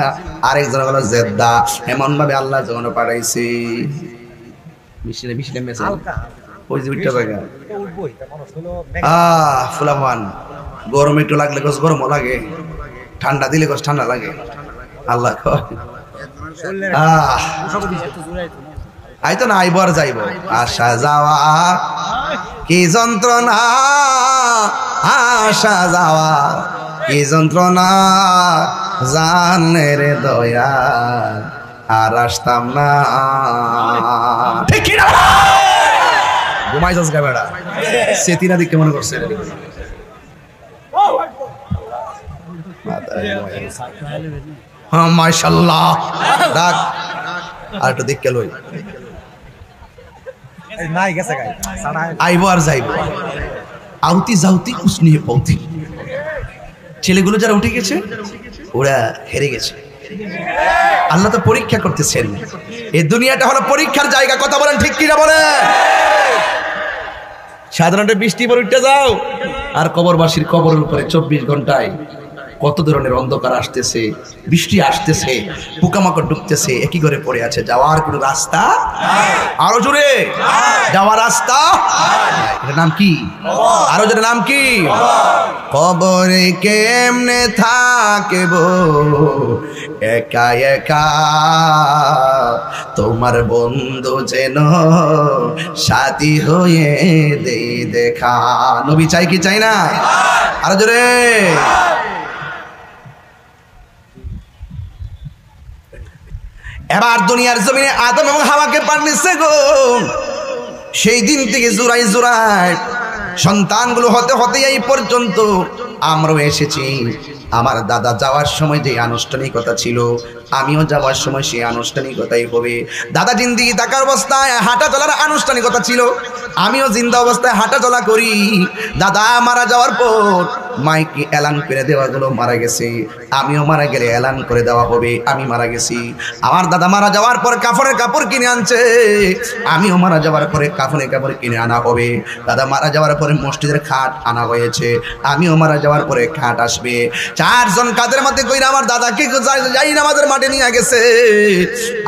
আরেকজন হলো জেদ্দা। এমন ভাবে আল্লাহ যখন পাঠাইছে, মিশলে মেসে ওই যে উঠতে জায়গা ফুলামান, গরম একটু লাগলে গোস গরম লাগে, ঠান্ডা দিলে গোস ঠান্ডা লাগে। আল্লাহ আইতো না, আইব আর যাইব। আসা যাওয়া কি যন্ত্রণা, আসা যাওয়া কি যন্ত্রণা, জানে রে দয়া আর আসতাম না। ঠিক কি না? ঘুমাই যাস গা বেড়া, সেতিনা দিকে মনে করছে মাশাআল্লাহ। ডাক আর একটু দেখে লই, আইব আর যাইব, আউতি যাউতি কুছ নিয়ে পৌঁতি। ছেলেগুলো যারা উঠে গেছে ওরা হেরে গেছে। আল্লাহ তো পরীক্ষা করতেছেন, এই দুনিয়াটা হলো পরীক্ষার জায়গা। কথা বলেন ঠিক কিনা বলে? সাধারণত বৃষ্টি পরে উঠতে যাও, আর কবরবাসীর কবরের উপরে 24 ঘন্টায় কত ধরনের অন্ধকার আসতেছে, বৃষ্টি আসতেছে, পোকামাকড় ঢুকতেছে, একই ঘরে পড়ে আছে। যাওয়ার কোনো রাস্তা, আরো জোরে যাওয়ার রাস্তা, এটার নাম কি? আরো জোরে নাম কি? কবরে কেমনে থাকব একা একা, তোমার বন্ধু যেন সাথী হয়ে দেই দেখা। নবী চাই কি চাই না? আরো জোরে। এবার দুনিয়ার জমিনে আদম এবং হাওয়াকে পাঠিয়েছে গো। সেই দিন থেকে জোড়ায় জোড়ায় সন্তানগুলো হতে হতে এই পর্যন্ত আমরাও এসেছি। আমার দাদা যাওয়ার সময় যে আনুষ্ঠানিকতা ছিল, আমিও যাওয়ার সময় সেই আনুষ্ঠানিকতাই হবে। দাদা জিন্দিগি থাকার অবস্থায় হাঁটা চলার আনুষ্ঠানিকতা ছিল, আমিও জিন্দা অবস্থায় হাঁটা চলা করি। দাদা মারা যাওয়ার পর মাইকে এলান করে দেওয়া গেল মারা গেছে, আমিও মারা গেলে এলান করে দেওয়া হবে আমি মারা গেছি। আমার দাদা মারা যাওয়ার পর কাফনের কাপড় কিনে আনছে, আমিও মারা যাওয়ার পরে কাফনের কাপড় কিনে আনা হবে। দাদা মারা যাওয়ার পরে মসজিদের খাট আনা হয়েছে, আমিও মারা যাওয়ার পরে খাট আসবে। চারজন কাদের মধ্যে কইরা আমার দাদাকে যাই নামাজের মাঠে নিয়ে গেছে,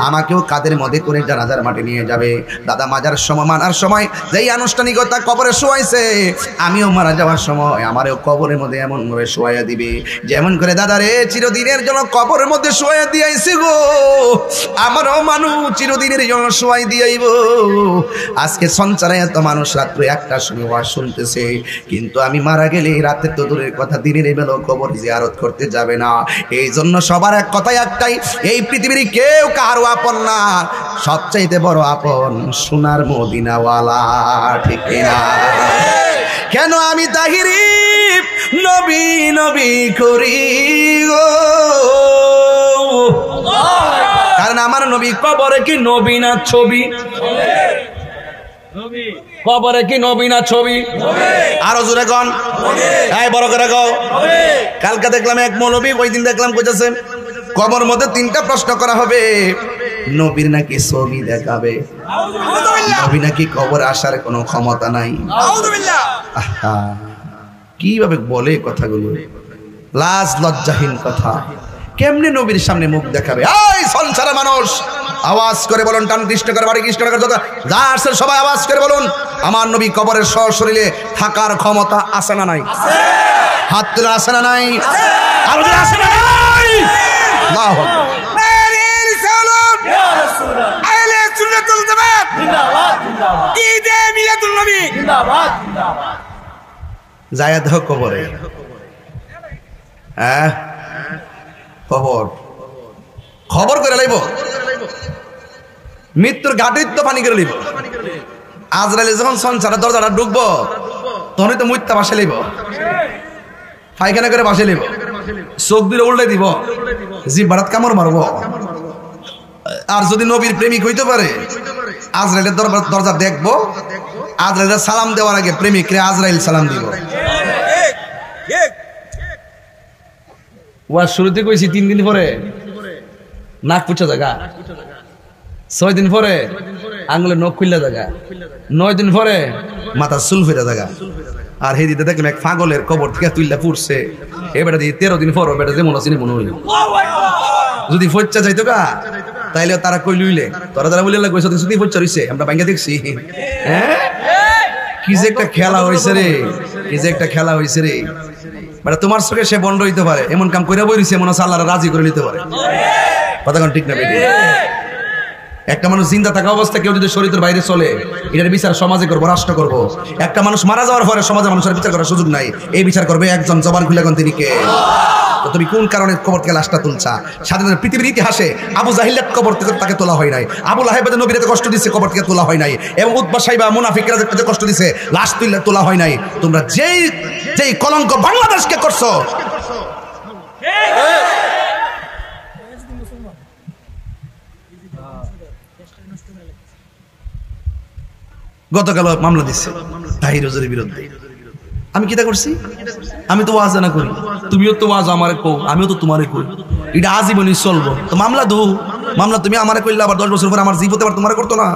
আমাকেও কাদের মধ্যে করে জানাজার মাঠে নিয়ে যাবে। দাদা মাজার সময় মানার সময় যেই আনুষ্ঠানিকতা কবরে শোয়াইছে, আমিও মারা যাওয়ার সময় আমারও কবরের মধ্যে এমন ভাবে শোয়াইয়া দিবে যেমন করে দাদারে চিরদিনের জন্য কবরের মধ্যে শোয়াইয়া দিয়েছি গো, আমারও মানুষ চিরদিনের জন্য শোয়াই দিয়াইব। আজকে সঞ্চারে এত মানুষ রাত্রে 1টার সময় ওয়াজ শুনতেছে, কিন্তু আমি মারা গেলে রাতে তো দূরের কথা দিনের বেলা কবর জিয়ারত করতে যাবে না। এই জন্য সবার এক কথাই একটাই, এই পৃথিবীর কেউ কারো আপন না, সবচাইতে বড় আপন সোনার মদিনাওয়ালা। ঠিক না? কেন আমি তাহিরি নবী নবী করি গো, কারণ আমার নবী কবরে কি নবী না ছবি? কবরে কি নবী না ছবি? আরো জোরে কন, এই বড় করে কও। কালকে দেখলাম এক মৌলবী, ওই দিন দেখলাম কইতেছে কবর মধ্যে 3টা প্রশ্ন করা হবে, নবীর নাকি ছবি দেখাবে, নবী নাকি কবর আসার কোনো ক্ষমতা নাই। কিভাবে বলে কথাগুলো, লাজ লজ্জাহীন কথা। কেমনে নবীর সামনে মুখ দেখাবে? এই সংসারে মানুষ আওয়াজ করে বলুন, টান কৃষ্ণ করে বাড়ি কৃষ্ণ করে যা আসছে সবাই আওয়াজ করে বলুন, আমার নবী কবরের সশরীরে থাকার ক্ষমতা আছে না নাই? হাত তুলে আছে না নাই? আর আছে না নাই? আল্লাহু আকবার। যায় দেখো কবরে, হ্যাঁ খবর করে লাইব, মৃত্যুর ঘাটির তো পানি করে লইব। আজরাইলে যখন সংসারের দরজাটা ঢুকবো তখনই তো মুইত্যা বাসে লইব, পায়খানা করে বাসে লইব, চোখ দিলে উল্টে দিব, জিভ বাড়াত কামড় মারব। আর যদি নবীর প্রেমিক হইতে পারে, আজরাইলের দরজা দেখবো, আজরাইলের সালাম দেওয়ার আগে প্রেমিকরে আজরাইল সালাম দিব। ওয়াজ শুরুতে কইছি 3 দিন পরে নাক পুছা জায়গা, 6 দিন পরে আঙুলে নখ খুললা জায়গা, 9 দিন পরে মাথা চুল ফেরা জায়গা। আর হে দিতে দেখলাম এক পাগলের কবর থেকে তুইলা পুড়ছে, এ বেটা দিয়ে 13 দিন পর বেটা যেমন আছে মনে হইল। যদি ফচ্চা যাইতো গা তাইলে তারা কই লইলে, তোরা যারা বলে কইছ যদি ফচ্চা রইছে আমরা ভাঙ্গা দেখছি। হ্যাঁ, কি যে একটা খেলা হইছে রে, কি যে একটা খেলা হইছে রে। মানে তোমার চোখে সে বন্ধ হইতে পারে, এমন কাম কইরা বই রইছে, মনে হচ্ছে আল্লাহর রাজি করে নিতে পারে। কথা কোন ঠিক না বেটি? একটা মানুষ জিন্দা থাকা অবস্থায় কেউ যদি শরীরের বাইরে চলে, এটার বিচার সমাজে করবো, রাষ্ট্র করবো। একটা মানুষ মারা যাওয়ার পরে সমাজে মানুষের বিচার করার সুযোগ নাই, এই বিচার করবে একজন। জবান খুলে কোন তিনি কে? তো তুমি কোন কারণে কবর থেকে লাশটা তুলছা? স্বাধীন পৃথিবীর ইতিহাসে আবু জাহিলের কবর থেকে তাকে তোলা হয় নাই, আবু লাহেব নবীর কষ্ট দিচ্ছে কবর থেকে তোলা হয় নাই, এবং উতবা সাইবা মুনাফিকরা যে কষ্ট দিচ্ছে লাশ তুললে তোলা হয় নাই। তোমরা যেই কলঙ্ক বাংলাদেশকে করছো, গতকাল মামলা দিচ্ছে তাহির হুজুরের বিরুদ্ধে। আমি কিটা করছি? আমি তো ওয়াজ না করি, তুমিও তো ওয়াজ আমারে কও, আমিও তো তোমারে কই, এটা আজীবনই চলবো। তো মামলা দো, মামলা তুমি আমারে কইলে আবার 10 বছর পরে আমার জীব হতে পারে, তোমারে করতো না।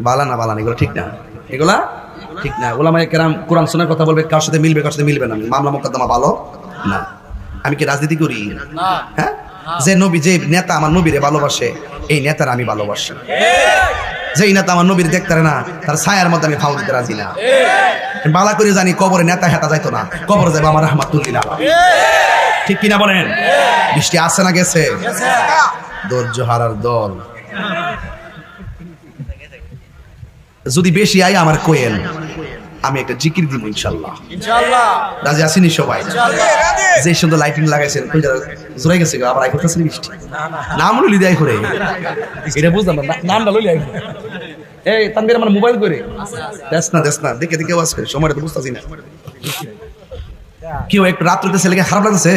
বালা না, বালা না, এগুলো ঠিক না, এগুলা ঠিক না। ওলামায়ে কেরাম কোরআন সুন্নাহর কথা বলবে, কার সাথে মিলবে কার সাথে মিলবে না। মামলা মোকদ্দমা ভালো না। আমি কি রাজনীতি করি? হ্যাঁ, যে নবী, যে নেতা আমার নবীরে ভালোবাসে, এই নেতার আমি ভালোবাসি। যেই নেতা আমার নবীর দেখতে না, তার ছায়ার মধ্যে আমি ফাউ দিতে রাজি না। বালা করে জানি কবরে নেতা হেতা যাইতো না, কবরে যাবো আমার রাহমাতুল্লিল আলামিন। ঠিক কিনা বলেন? বৃষ্টি আসছে না গেছে? ধৈর্য হারার দল। যদি বেশি আয় আমার কোয়েন, আমি একটা জিকির দিব ইনশাআল্লাহ। রাজি আসেনি সবাই? যে সুন্দর লাইটিং লাগাইছেন, জোরাই গেছে আবার আই করতেছেন বৃষ্টি। নাম লইলি দেয় করে, এটা বুঝলাম না, নামটা লইলি আই। এই তানভীর আমার মোবাইল করে দেখ না দেখে দেখে আওয়াজ করে সময়টা তো বুঝতেছি না কেউ একটু রাত্রিতে ছেলেকে খারাপ লাগছে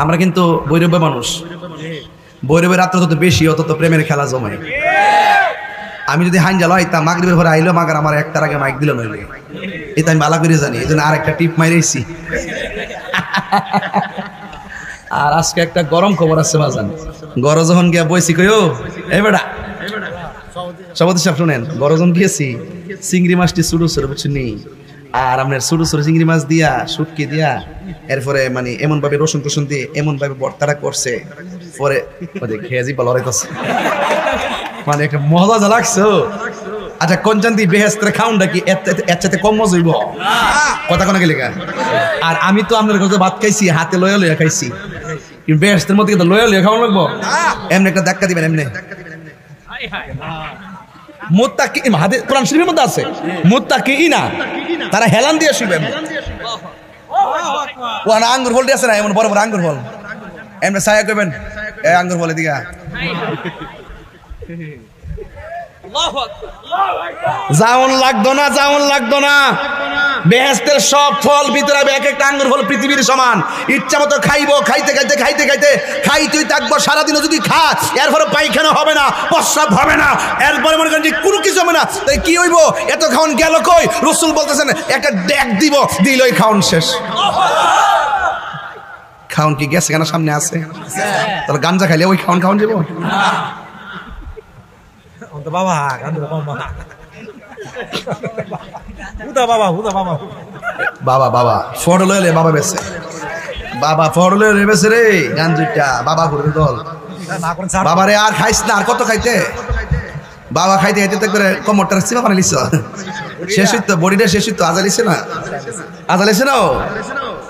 আমরা কিন্তু বৈরব্য মানুষ বৈরবের রাত্রে তত বেশি অত তো প্রেমের খেলা জমায় আমি যদি হাইন জ্বালো আইতাম মাগরিবের ঘরে আইলো মাগার আমার একটার আগে মাইক দিল নইলে এটা আমি ভালো করে জানি এই জন্য আর একটা টিপ মাইরেছি আর আজকে একটা গরম খবর আছে বাজান গরম যখন গিয়া বইছি কইও এই বেটা সভাপতি সাহেব শুনেন গরম যখন গিয়েছি চিংড়ি মাছটি ছোটো ছোটো বুঝছেন আর আপনার ছোটো ছোটো চিংড়ি মাছ দিয়া শুটকি দিয়া এরপরে মানে এমন ভাবে রসুন টসুন দিয়ে এমন ভাবে ভর্তাটা করছে পরে খেয়ে যাই লড়াইতেছে মানে একটা মজা যা লাগছো আচ্ছা কঞ্চান্তি বেহেস্তের খাউনটা কি এর চাইতে কম মজা হইব কথা কোনো গেলে আর আমি তো আপনার কাছে ভাত খাইছি হাতে লয়া লয়া খাইছি কিন্তু বেহেস্তের মধ্যে কিন্তু লয়া লয়া খাওয়ানো লাগবো এমনি একটা ধাক্কা দিবেন এমনি মুত্তাকি হাদিস কোরআন শরীফের মধ্যে আছে মুত্তাকিইনা তারা হেলান দিয়ে শুবেন ও না আঙ্গুর ফল আছে না এমন বড় বড় আঙ্গুর ফল এমনি ছায়া করবেন এই আঙ্গুর ফলের দিকে জাউন লাগতো না বেহেশতের সব ফল ভিতরে এক একটা আঙ্গুর ফল পৃথিবীর সমান ইচ্ছা মতো খাইবো খাইতে খাইতেই থাকবো সারাদিনও যদি খা এরপরে পায়খানা হবে না প্রস্রাব হবে না এরপরে মনে করেন যে কোনো কিছু হবে না তাই কি হইব এত খাওন গেল কই রাসূল বলতেছেন একটা ডেক দিব দিলই খাওন শেষ খাওন কি গেছে কেন সামনে আছে তাহলে গাঞ্জা খাইলে ওই খাওন যাবো বাবা ফটো লইলে বাবা বেছে রে গাঞ্জুটা বাবা ঘুরে দল বাবারে আর খাইস না আর কত খাইতে বাবা খাইতে খাইতে করে কমরটা সিমা বানাই লিছ শেষ হইতো বডিটা শেষ হইতো আজালিছে না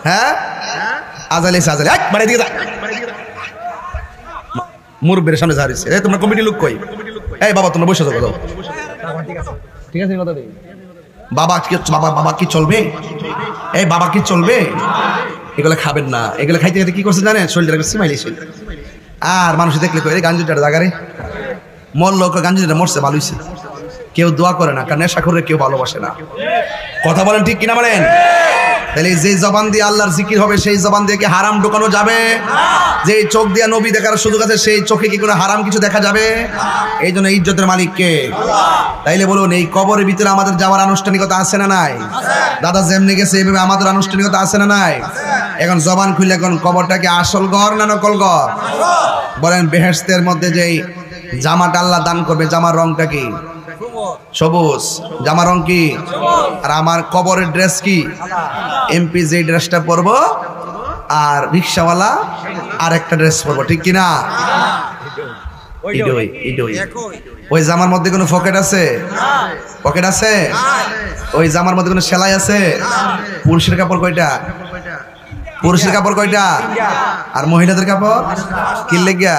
হ্যাঁ আজালিছে বাড়ি দিকে মুরব্বের সামনে ঝাড়িছে এই তোমার কমিটি লোক কই এই বাবা তোমরা বসে যাবো ঠিক আছে কথা নেই বাবা কি চলবে এই বাবা কি চলবে এগুলো খাবেন না এগুলো খাইতে খাইতে কি করছে জানেন শরীরটা সিমাইলিছে আর মানুষ দেখলে কই গাঞ্জুটার জায়গারে মর লোক গাঞ্জুটা মরছে ভালো হইছে কেউ দোয়া করে না কারণ নেশা করে কেউ ভালোবাসে না কথা বলেন ঠিক কিনা বলেন তাহলে যেই জবান দিয়ে আল্লাহর জিকির হবে সেই জবান দিয়ে কি হারাম ঢোকানো যাবে যেই চোখ দিয়ে নবী দেখার সুযোগ আছে সেই চোখে কি কোনো হারাম কিছু দেখা যাবে এই জন্য ইজ্জতের মালিক কে তাইলে বলুন এই কবরের ভিতরে আমাদের যাওয়ার আনুষ্ঠানিকতা আছে না নাই দাদা যেমনি গেছে এইভাবে আমাদের আনুষ্ঠানিকতা আছে না নাই এখন জবান খুললে এখন কবরটা কি আসল ঘর না নকল ঘর বলেন বেহেশতের মধ্যে যেই জামাটা আল্লাহ দান করবে জামার রংটা কি সবুজ জামার রং কি আর আমার কবরের ড্রেস কি এমপি যে ড্রেসটা পরবো আর রিক্সাওয়ালা আর একটা ড্রেস পরবো ঠিক কিনা ওই জামার মধ্যে কোনো পকেট আছে ওই জামার মধ্যে কোনো সেলাই আছে পুরুষের কাপড় কয়টা আর মহিলাদের কাপড় কিনলে গিয়া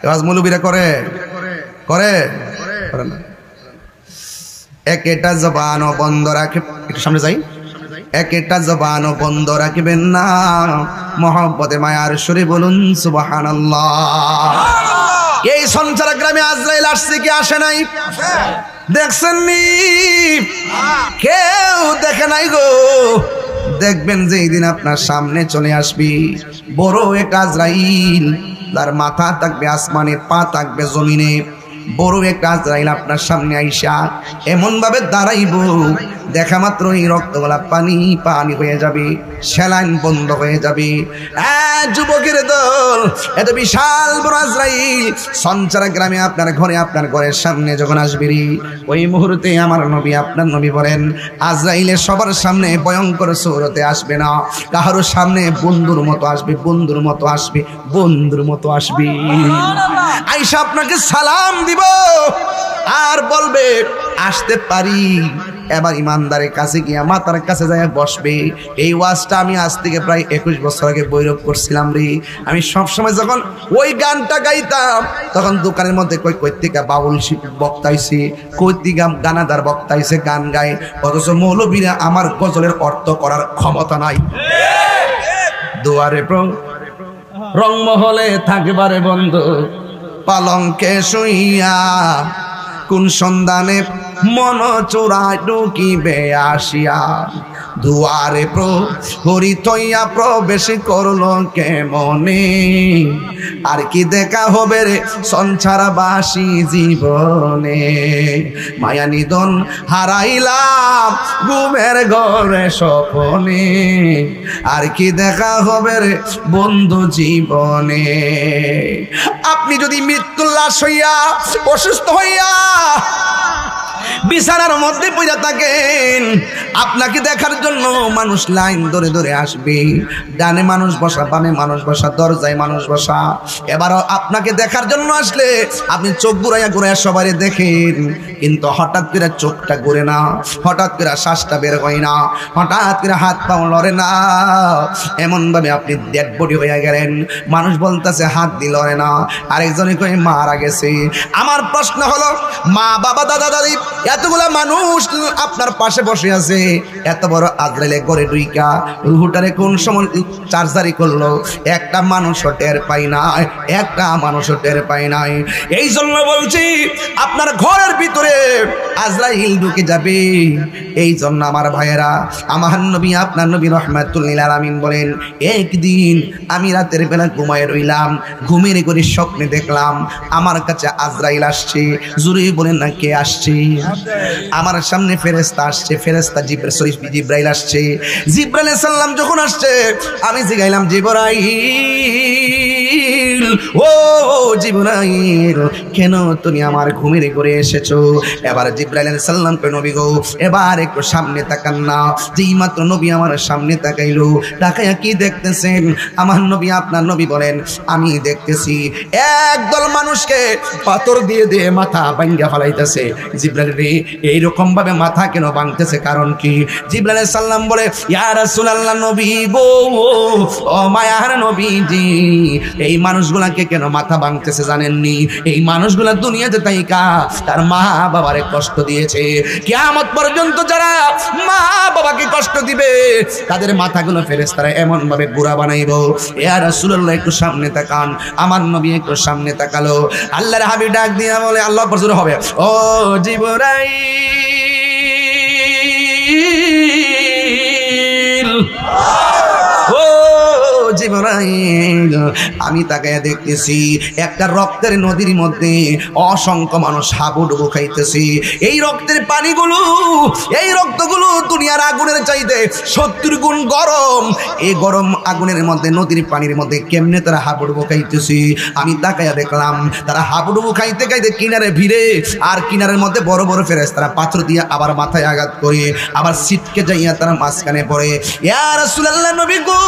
এবার মৌলবীরা করে না একটা জবানও বন্ধ রাখে একটু সামনে যাই একটা জবানও বন্ধ রাখবেন না মহব্বতে মায়ার সুরে বলুন সুবহানাল্লাহ এই সঞ্চার গ্রামে আজরাইল আসছে কি আসে নাই দেখছেন নি কেউ দেখে নাই গো দেখবেন যে এই দিন আপনার সামনে চলে আসবি বড় এক আজরাইল তার মাথা থাকবে আসমানে পা থাকবে জমিনে বড় একটা আজরাইল আপনার সামনে আইসা এমন ভাবে দাঁড়াইব দেখা মাত্র এই রক্তগোলা পানি হয়ে যাবে সেলাইন বন্ধ হয়ে যাবে যুবকের দল এত বিশাল বড় আজরাইল সঞ্চার গ্রামে আপনার ঘরের সামনে যখন আসবে ওই মুহূর্তে আমার নবী আপনার নবী বলেন আজরাইলের সবার সামনে ভয়ঙ্কর সূরতে আসবে না কারোর সামনে বন্ধুর মতো আসবে আয়েশা আপনাকে সালাম দিব আর বলবে আসতে পারি এবার ইমানদারের কাছে গিয়ে মাতার কাছে যায় বসবে এই ওয়াজটা আমি আজ থেকে প্রায় 21 বছর আগে বৈরব করছিলাম আমি সবসময় যখন ওই গানটা গাইতাম তখন দোকানের মধ্যে কই থেকে বাউল বক্তাইছি কই থেকে গানাদার বক্তাইছে গান গায় অথচ মৌলবীরা আমার গজলের অর্থ করার ক্ষমতা নাই দুয়ারে রংমহলে থাকবারে বন্ধু পালঙ্কে শুইয়া কোন সন্ধানে মন চোরায় ঢুকিবে আসিয়া, দুয়ারে প্রহরী থইয়া প্রবেশ করলো কেমনে, আর কি দেখা হবে রে সংসারবাসী জীবনে, মায়া নিধন হারাইলাম ঘুমের ঘরে স্বপনে, আর কি দেখা হবে রে বন্ধু জীবনে। আপনি যদি মৃত্যুর লাশ হইয়া অসুস্থ হইয়া বিছানার মধ্যে পড়ে থাকেন, আপনাকে দেখার জন্য মানুষ লাইন ধরে ধরে আসবে, ডানে মানুষ বসা, বামে মানুষ বসা, দরজায় মানুষ বসা। এবারও আপনাকে দেখার জন্য আসলে আপনি চোখ ঘুরাইয়া ঘুরাইয়া সবাই দেখেন, কিন্তু হঠাৎ করে চোখটা ঘুরে না, হঠাৎ করে শ্বাসটা বের হয় না, হঠাৎ করে হাত পা লড়ে না, এমন ভাবে আপনি ডেড বডি হয়ে গেলেন। মানুষ বলতেছে হাত দিয়ে লড়ে না, আরেকজনে কয়ে মারা গেছে। আমার প্রশ্ন হলো, মা বাবা দাদা দাদি এতগুলা মানুষ আপনার পাশে বসে আছে, এত বড় আজরাইলে ঘরে ঢুইকা রুহুটারে কোন সময় চার্জারি করলো, একটা মানুষও টের পাই নাই, একটা মানুষও টের পাই নাই। এই জন্য বলছি আপনার ঘরের ভিতরে আজরাইল ঢুকে যাবে। এই জন্য আমার ভাইয়েরা, আমার নবী আপনার নবী রাহমাতুল লিল আলামিন বলেন, একদিন আমি রাতের বেলা ঘুমায় রইলাম, ঘুমের করে স্বপ্নে দেখলাম আমার কাছে আজরাইল আসছে। জুরি বলেন না কে আসছে? আমার সামনে ফেরেশতা আসছে, ফেরেশতা জিবরাইল আসছে। জিবরাইল আলাইহিস সালাম যখন আসছে, আমি জিগাইলাম জিবরাইল, ও জিবরাইল, কেন তুমি আমার ঘুমের ঘরে এসেছো? এবার জিবরাইল আলাইহিস সালাম কই, নবী গো এবার একটু সামনে তাকান না। যেই মাত্র নবী আমার সামনে তাকাইলো, তাকাইয়া কি দেখতেছেন? আমার নবী আপনার নবী বলেন, আমি দেখতেছি একদল মানুষকে পাথর দিয়ে দিয়ে মাথা ভাঙ্গা ফেলাইতেছে। জিবরাইল রে, এইরকম ভাবে মাথা কেন ভাঙতেছে, কারণ কি? জিবরাইল আলাইহিস সালাম বলে, ইয়া রাসূলুল্লাহ, নবী গো, ও মায়ার নবীজি, এই মানুষগুলাকে কেন মাথা ভাঙতেছে জানেননি? এই মানুষগুলা দুনিয়াতে তাইকা তার মা বাবারে কষ্ট দিয়েছে। কিয়ামত পর্যন্ত যারা মা বাবাকে কষ্ট দিবে তাদের মাথাগুলো ফেরেশতারা এমন ভাবে গুড়া বানাইবো। ইয়া রাসূলুল্লাহ, একটু সামনে তাকান। আমার নবী একটু সামনে তাকালো। আল্লাহর হাবিব ডাক দিয়া বলে, আল্লাহ পর জোরে হবে, ও জিবরাইল, ও জিবরাইল, আমি তাকায়া দেখতেছি একটা রক্তের নদীর মধ্যে অসংখ্য মানুষ হাবুডুবু খাইতেছি। এই রক্তের পানিগুলো, এই রক্তগুলো দুনিয়ার আগুনের চাইতে 70 গুণ গরম। এই গরম আগুনের মধ্যে, নদীর পানির মধ্যে কেমনে তারা হাবুডুবু খাইতেছি। আমি তাকায়া দেখলাম তারা হাবুডুবু খাইতে খাইতে কিনারে ভিড়ে, আর কিনারের মধ্যে বড় বড় ফেরেশতারা পাথর দিয়ে আবার মাথায় আঘাত করে আবার ছিটকে যাইয়া তারা মাঝখানে পড়ে। ইয়া রাসূলুল্লাহ, নবী গো,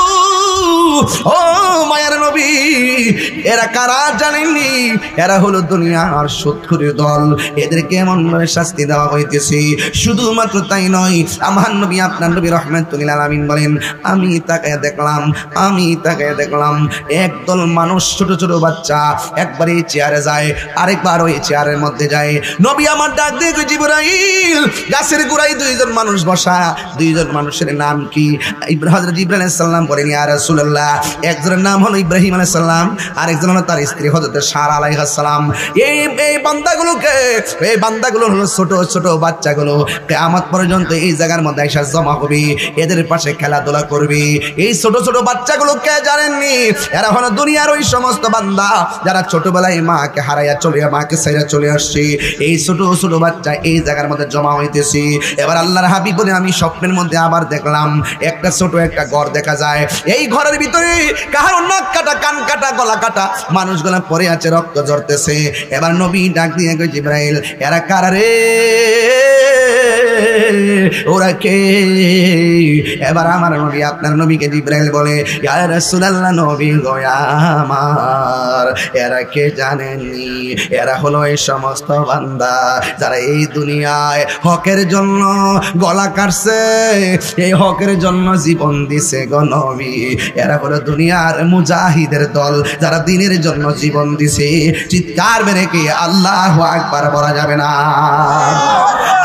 ও মায়ার নবী, এরা কারা জানেননি? এরা হলো দুনিয়ার শত্রুর দল, এদেরকে এমন ভাবে শাস্তি দেওয়া হইতেছে। শুধুমাত্র তাই নয়, আমার নবী আপনার নবী রাহমাতুল লিল আলামিন বলেন, আমি তাকায়া দেখলাম একদল মানুষ, ছোট ছোট বাচ্চা, একবার এই চেয়ারে যায়, আরেকবার ওই চেয়ারের মধ্যে যায়। নবী আমার ডাক দিয়ে কই, জিবরাইল, গাছের গোড়ায় দুইজন মানুষ বসা, দুইজন মানুষের নাম কি? হযরত জিবরাইল আলাইহিস সালাম বলেন, ইয়া রাসূলুল্লাহ, একজনের নাম হলো ইব্রাহিম আলাইহিস সালাম, আরেকজন হলো তার স্ত্রী হযরত সারা আলাইহিস সালাম। এই বান্দাগুলো হলো ছোট ছোট বাচ্চাগুলো। কিয়ামত পর্যন্ত এই জায়গার মধ্যে এসে জমা হবে, এদের পাশে খেলাধুলা করবে। এই ছোট ছোট বাচ্চাগুলো কে জানেননি? এরা হলো দুনিয়ার ওই সমস্ত বান্দা যারা ছোটবেলায় মাকে হারাইয়া মাকে ছেড়ে চলে আসছে। এই ছোট ছোট বাচ্চা এই জায়গার মধ্যে জমা হইতেছে। এবার আল্লাহর হাবিব বলে, আমি স্বপ্নের মধ্যে আবার দেখলাম একটা ছোট একটা ঘর দেখা যায়। এই ঘরের ভিতরে কারো নাক কাটা, কান কাটা, গলা কাটা মানুষগুলা পড়ে আছে, রক্ত ঝরতেছে। এবার নবী ডাক দিয়ে কই, জিবরাইল, এরা কারা রে? ওরা কে? এবার আমার নবী আপনার নবীকে জিবরাইল বলে, ইয়া রাসূলুল্লাহ, নবী গো আমার, এরা কে জানেননি? এরা হলো এই সমস্ত বান্দা যারা এই দুনিয়ায় হকের জন্য গলা কাটছে, এই হকের জন্য জীবন দিছে গো নবী। এরা হলো দুনিয়ার মুজাহিদের দল যারা দ্বীনের জন্য জীবন দিছে। চিৎকার মেরে কি আল্লাহু আকবার বলা যাবে না?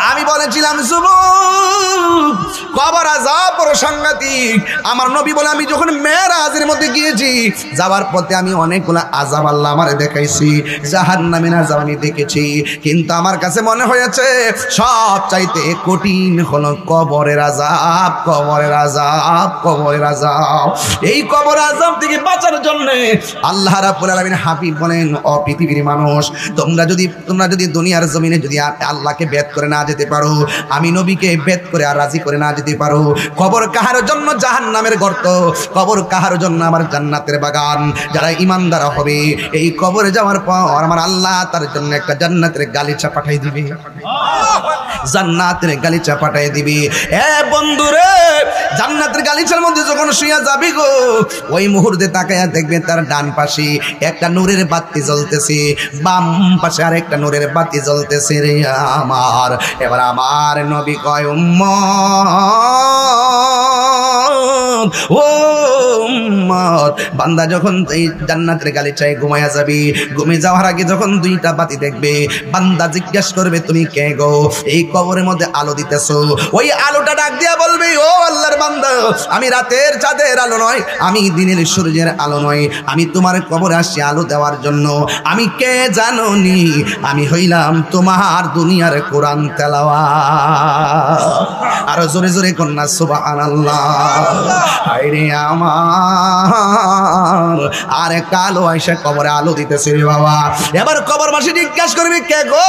আমি বলেছিলাম যুবক, কবর আযাব বড় সাংঘাতিক। আমার নবী বলে আমি যখন মেরাজের মধ্যে গিয়েছি, যাওয়ার পথে আমি অনেকগুলো আযাব আল্লাহ আমারে দেখাইছি, জাহান্নামের আযাব আমি দেখেছি, কিন্তু আমার কাছে মনে হয়েছে সব চাইতে কঠিন হলো কবরের আযাব, কবরের আযাব, কবরের আযাব। এই কবর আযাব থেকে বাঁচার জন্য আল্লাহ রাব্বুল আলামিন হাবিব বলেন, ও পৃথিবীর মানুষ, তোমরা যদি দুনিয়ার জমিনে যদি আল্লাহকে বেদ করে না যেতে পারো, আমি নবীকে বেদ করে আর রাজি করে না যেতে পারো, কবর কাহার জন্য জাহান্নামের গর্ত, কবর কাহার জন্য আমার জান্নাতের বাগান। যারা ইমানদার হবে এই কবরে যাওয়ার পর আমার আল্লাহ তার জন্য একটা জান্নাতের গালিচা পাঠাই দিবে, জান্নাতের গালিচা পাঠাই দিবে। এ বন্ধুরে, জান্নাতের গালিচার মধ্যে যখন শুইয়া যাবি গো, ওই মুহূর্তে তাকায়া দেখবে তার ডান পাশে একটা নূরের বাতি জ্বলতেছে, বাম পাশে আর একটা নূরের বাতি জ্বলতেছে রে আমার। এবার আমার নবী কয়, উম্মত, ও উম্মত, বান্দা যখন এই জান্নাতের গালিচায় ঘুমায়া যাবি, ঘুমে যাওয়ার আগে যখন দুইটা বাতি দেখবে, বান্দা জিজ্ঞেস করবে তুমি কে গো? এই কবরের মধ্যে আলো দিতেছো। ওই আলোটা ডাক দিয়া বলবে, ও আল্লাহর বান্দা, আমি রাতের চাঁদের আলো নয়, আমি দিনের সূর্যের আলো নয়, আমি তোমার কবরে আসছি আলো দেওয়ার জন্য। আমি কে জানো নি? আমি হইলাম তোমার দুনিয়ার কোরআন তেলাওয়াত। আরো জোরে জোরে কন্যা সুবহানাল্লাহ। হায়রে আমার, আরে কালো আয়সা কবরে আলো দিতেছে রে বাবা। এবার কবরবাসী জিজ্ঞাসা করবে, কে গো?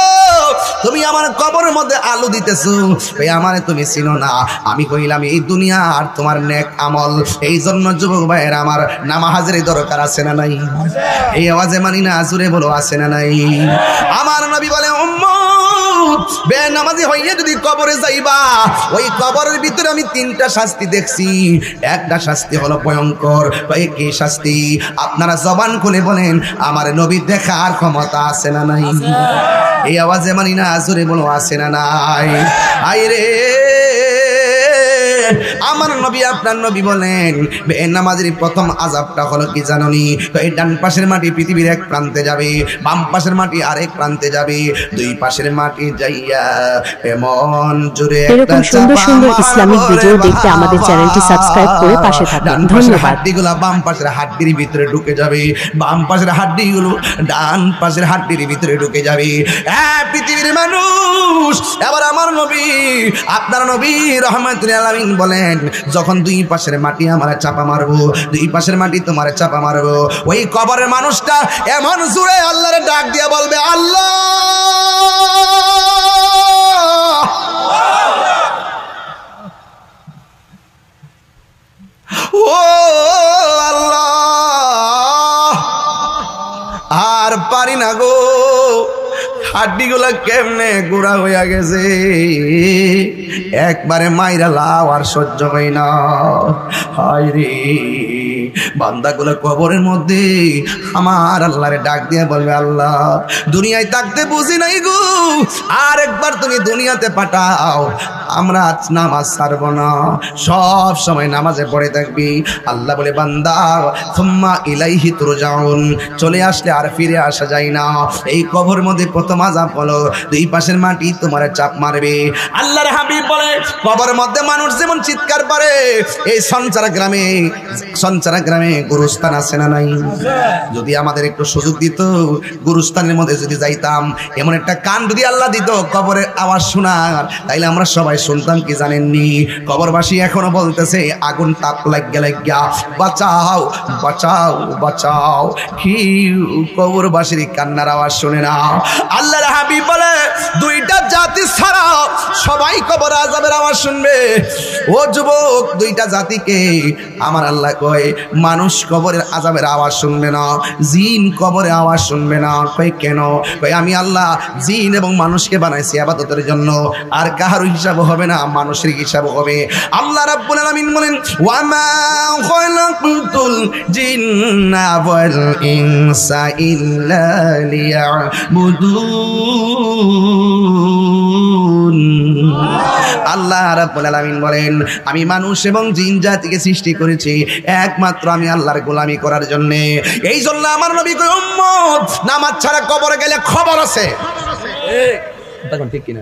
তুমি আমার কবরের মধ্যে আলো দিতেছো, এই আমারে তুমি চিনো না? আমি কইলাম এই দুনিয়া আর তোমার নেক আমল। এই জন্য যুবক ভাইয়ের আমার নামাজের দরকার আছে না নাই? এই আওয়াজে মানি না, জোরে বলো আছে না নাই? আমার নবী বলে, উম্মত, বেনামাজি হইয়া যদি কবরে যাইবা, ওই কবরের ভিতরে আমি তিনটা শাস্তি দেখছি। একটা শাস্তি হলো ভয়ঙ্কর। কি শাস্তি? আপনারা জবান খুলে বলেন, আমার নবী দেখার ক্ষমতা আছে না নাই? এই আওয়াজে মানি না, জোরে বলো আছে না নাই? আইরে আমার নবী, আপনার নবী বলেন, বেনামাজির প্রথম আযাবটা হলো কি জানোনি? এই ডান পাশের মাটি পৃথিবীর এক প্রান্তে যাবে, বাম পাশের মাটি আরেক প্রান্তে যাবে, দুই পাশের মাটি যাইয়া এমন জোরে এরকম সুন্দর সুন্দর ইসলামিক ভিডিও দেখতে আমাদের চ্যানেলটি সাবস্ক্রাইব করে পাশে থাকুন। ধন্যবাদ। হাড্ডিগুলো বাম পাশের হাড্ডির ভিতরে ঢুকে যাবে, বাম পাশের হাড্ডিগুলো ডান পাশের হাড্ডির ভিতরে ঢুকে যাবে। পৃথিবীর মানুষ, এবার আমার নবী, আপনার নবী রাহমাতুল আলামিন বলেন, যখন দুই পাশের মাটি আমার চাপা মারবো, দুই পাশের মাটি তোমার চাপা মারবো, ওই কবরের মানুষটা এমন জোরে আল্লাহরে ডাক দিয়া বলবে, আল্লাহ, ও আল্লাহ, আর পারি না গো, হাড্ডিগুলা কেমনে গুড়া হইয়া গেছে, একবারে মাইরা লাও, আর সহ্য হয় না। হায় রে, বান্দাগুলা কবরের মধ্যে আমার আল্লাহরে ডাক দিয়ে বলবে, আল্লাহ, দুনিয়ায় থাকতে বুঝি নাই গো, আর একবার তুমি দুনিয়াতে পাঠাও, আমরা আজ নামাজ ছাড়বো না, সব সময় নামাজে পড়ে থাকবি। আল্লাহ বলে, বান্দা, সুম্মা ইলাইহি তুরজাউন, চলে আসলে আর ফিরে আসা যায় না। এই কবর মধ্যে প্রথম আযাব হলো দুই পাশের মাটি তোমার চাপ মারবে। আল্লাহর হাবিব বলে, কবরের মধ্যে মানুষ যেমন চিৎকার করে, এই সঞ্চারা গ্রামে গুরুস্থান আছে না নাই? যদি আমাদের একটু সুযোগ দিত, গুরুস্থানের মধ্যে যদি যাইতাম, এমন একটা কান যদি আল্লাহ দিত কবরের আওয়াজ শোনার, তাইলে আমরা সবাই শুনতাম। কি জানেননি? কবরবাসী এখনো বলতেছে, আগুন তাপ লাগিয়া, বাঁচাও বাঁচাও বাঁচাও। কি কবরবাসীর কান্নার আওয়াজ শুনে না? আল্লাহর হাবিব বলে, দুইটা জাতি ছাড়া সবাই কবর আযাবের আওয়াজ শুনবে। ও যুবক, দুইটা জাতিকে আমার আল্লাহ কয়, মানুষ কবরের আযাবের আওয়াজ শুনবে না, জিন কবরের আওয়াজ শুনবে না। কয় কেন? কয় আমি আল্লাহ জিন এবং মানুষকে বানাইছি ইবাদতের জন্য, আর কাহার হিসাব হবে না, মানুষের হিসাব হবে। আল্লাহ রাব্বুল আলামিন বলেন, ওয়া মা খালাকতুল জিন্না ওয়াল ইনসা ইল্লা লিয়াবুদুন। আল্লাহ রাব্বুল আলামিন বলেন, আমি মানুষ এবং জিন জাতিকে সৃষ্টি করেছি একমাত্র আমি আল্লাহর গোলামি করার জন্য। এই জন্য আমার নবী কয়, উম্মত, নামাজ ছাড়া কবরে গেলে খবর আছে। ঠিক কিনা?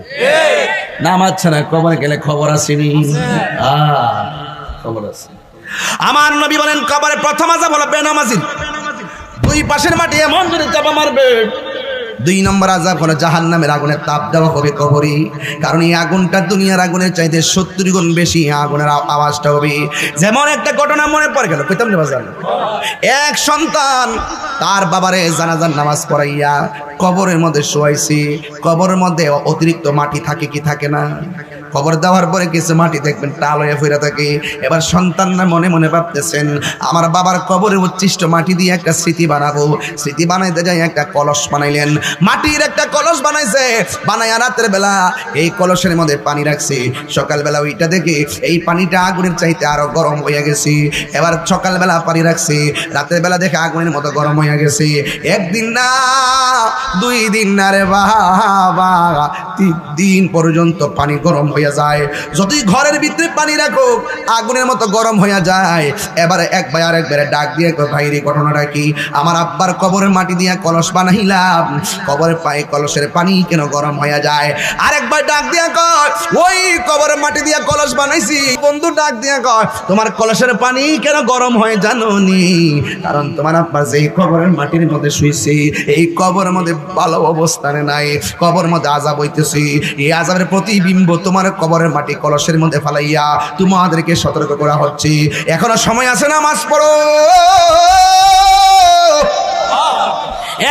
নামাজ ছাড়া কবরে গেলে খবর আসেনি, খবর আছে। আমার নবী বলেন কবরে প্রথম আযাব হলো বেনামাজি, দুই পাশের মাটি এমন করে চাপা মারবে। 2 নম্বর আযাব হলো জাহান্নামের আগুনে তাপ দেওয়া হবে কবরে, কারণ এই আগুনটা দুনিয়ার আগুনের চাইতে 70 গুণ বেশি আগুনের আওয়াজটা হবে। যেমন একটা ঘটনা মনে পড়ে গেল, কইতাম না বাজার, এক সন্তান তার বাবারে জানাজার নামাজ পড়াইয়া কবরের মধ্যে শোয়াইছে। কবরের মধ্যে অতিরিক্ত মাটি থাকে কি থাকে না? কবর দেওয়ার পরে কিছু মাটি দেখবেন টাল হয়ে ফিরে থাকে। এবার সন্তানরা মনে মনে ভাবতেছেন আমার বাবার কবরে উচ্ছিষ্ট মাটি দিয়ে একটা স্মৃতি বানাবো। স্মৃতি বানাইতে যাই একটা কলস বানাইলেন, মাটির একটা কলস বানাইছে। বানাইয়া রাতের বেলা এই কলসের মধ্যে পানি রাখছে। সকালবেলা ওইটা দেখে এই পানিটা আগুনের চাইতে আরো গরম হয়ে গেছে। এবার সকালবেলা পানি রাখছে, রাতের বেলা দেখে আগুনের মতো গরম হয়ে গেছে। 1 দিন না 2 দিন না রে বাবা, 3 দিন পর্যন্ত পানি গরম হয়ে যায়। যতই ঘরের ভিতরে পানি রাখো আগুনের মতো গরম হয়ে যায়। এবারে এক ভাই আরেক ভাইরে ডাক দিয়ে ভাইরে ঘটনাটা কি? আমার আব্বার কবরের মাটি দিয়ে কলস বানাইলাম, কবরের পায়ে কলসের পানি কেন গরম হয়ে যায়? আরেক ভাই ডাক দিয়া কয় ওই কবরের মাটি দিয়ে কলস বানাইছি। বন্ধু ডাক দিয়া কয় তোমার কলসের পানি কেন গরম হয় জানো নি? কারণ তোমার আব্বা যেই কবরের মাটির মধ্যে শুইছে এই কবরের মধ্যে ভালো অবস্থানে নাই, কবরের মধ্যে আযাব হইতেছে। এই আযাবের প্রতিবিম্ব তোমার কবরের মাটি কলসের মধ্যে ফালাইয়া তোমাদেরকে সতর্ক করা হচ্ছে। এখনো সময় আছে, নামাজ পড়ো,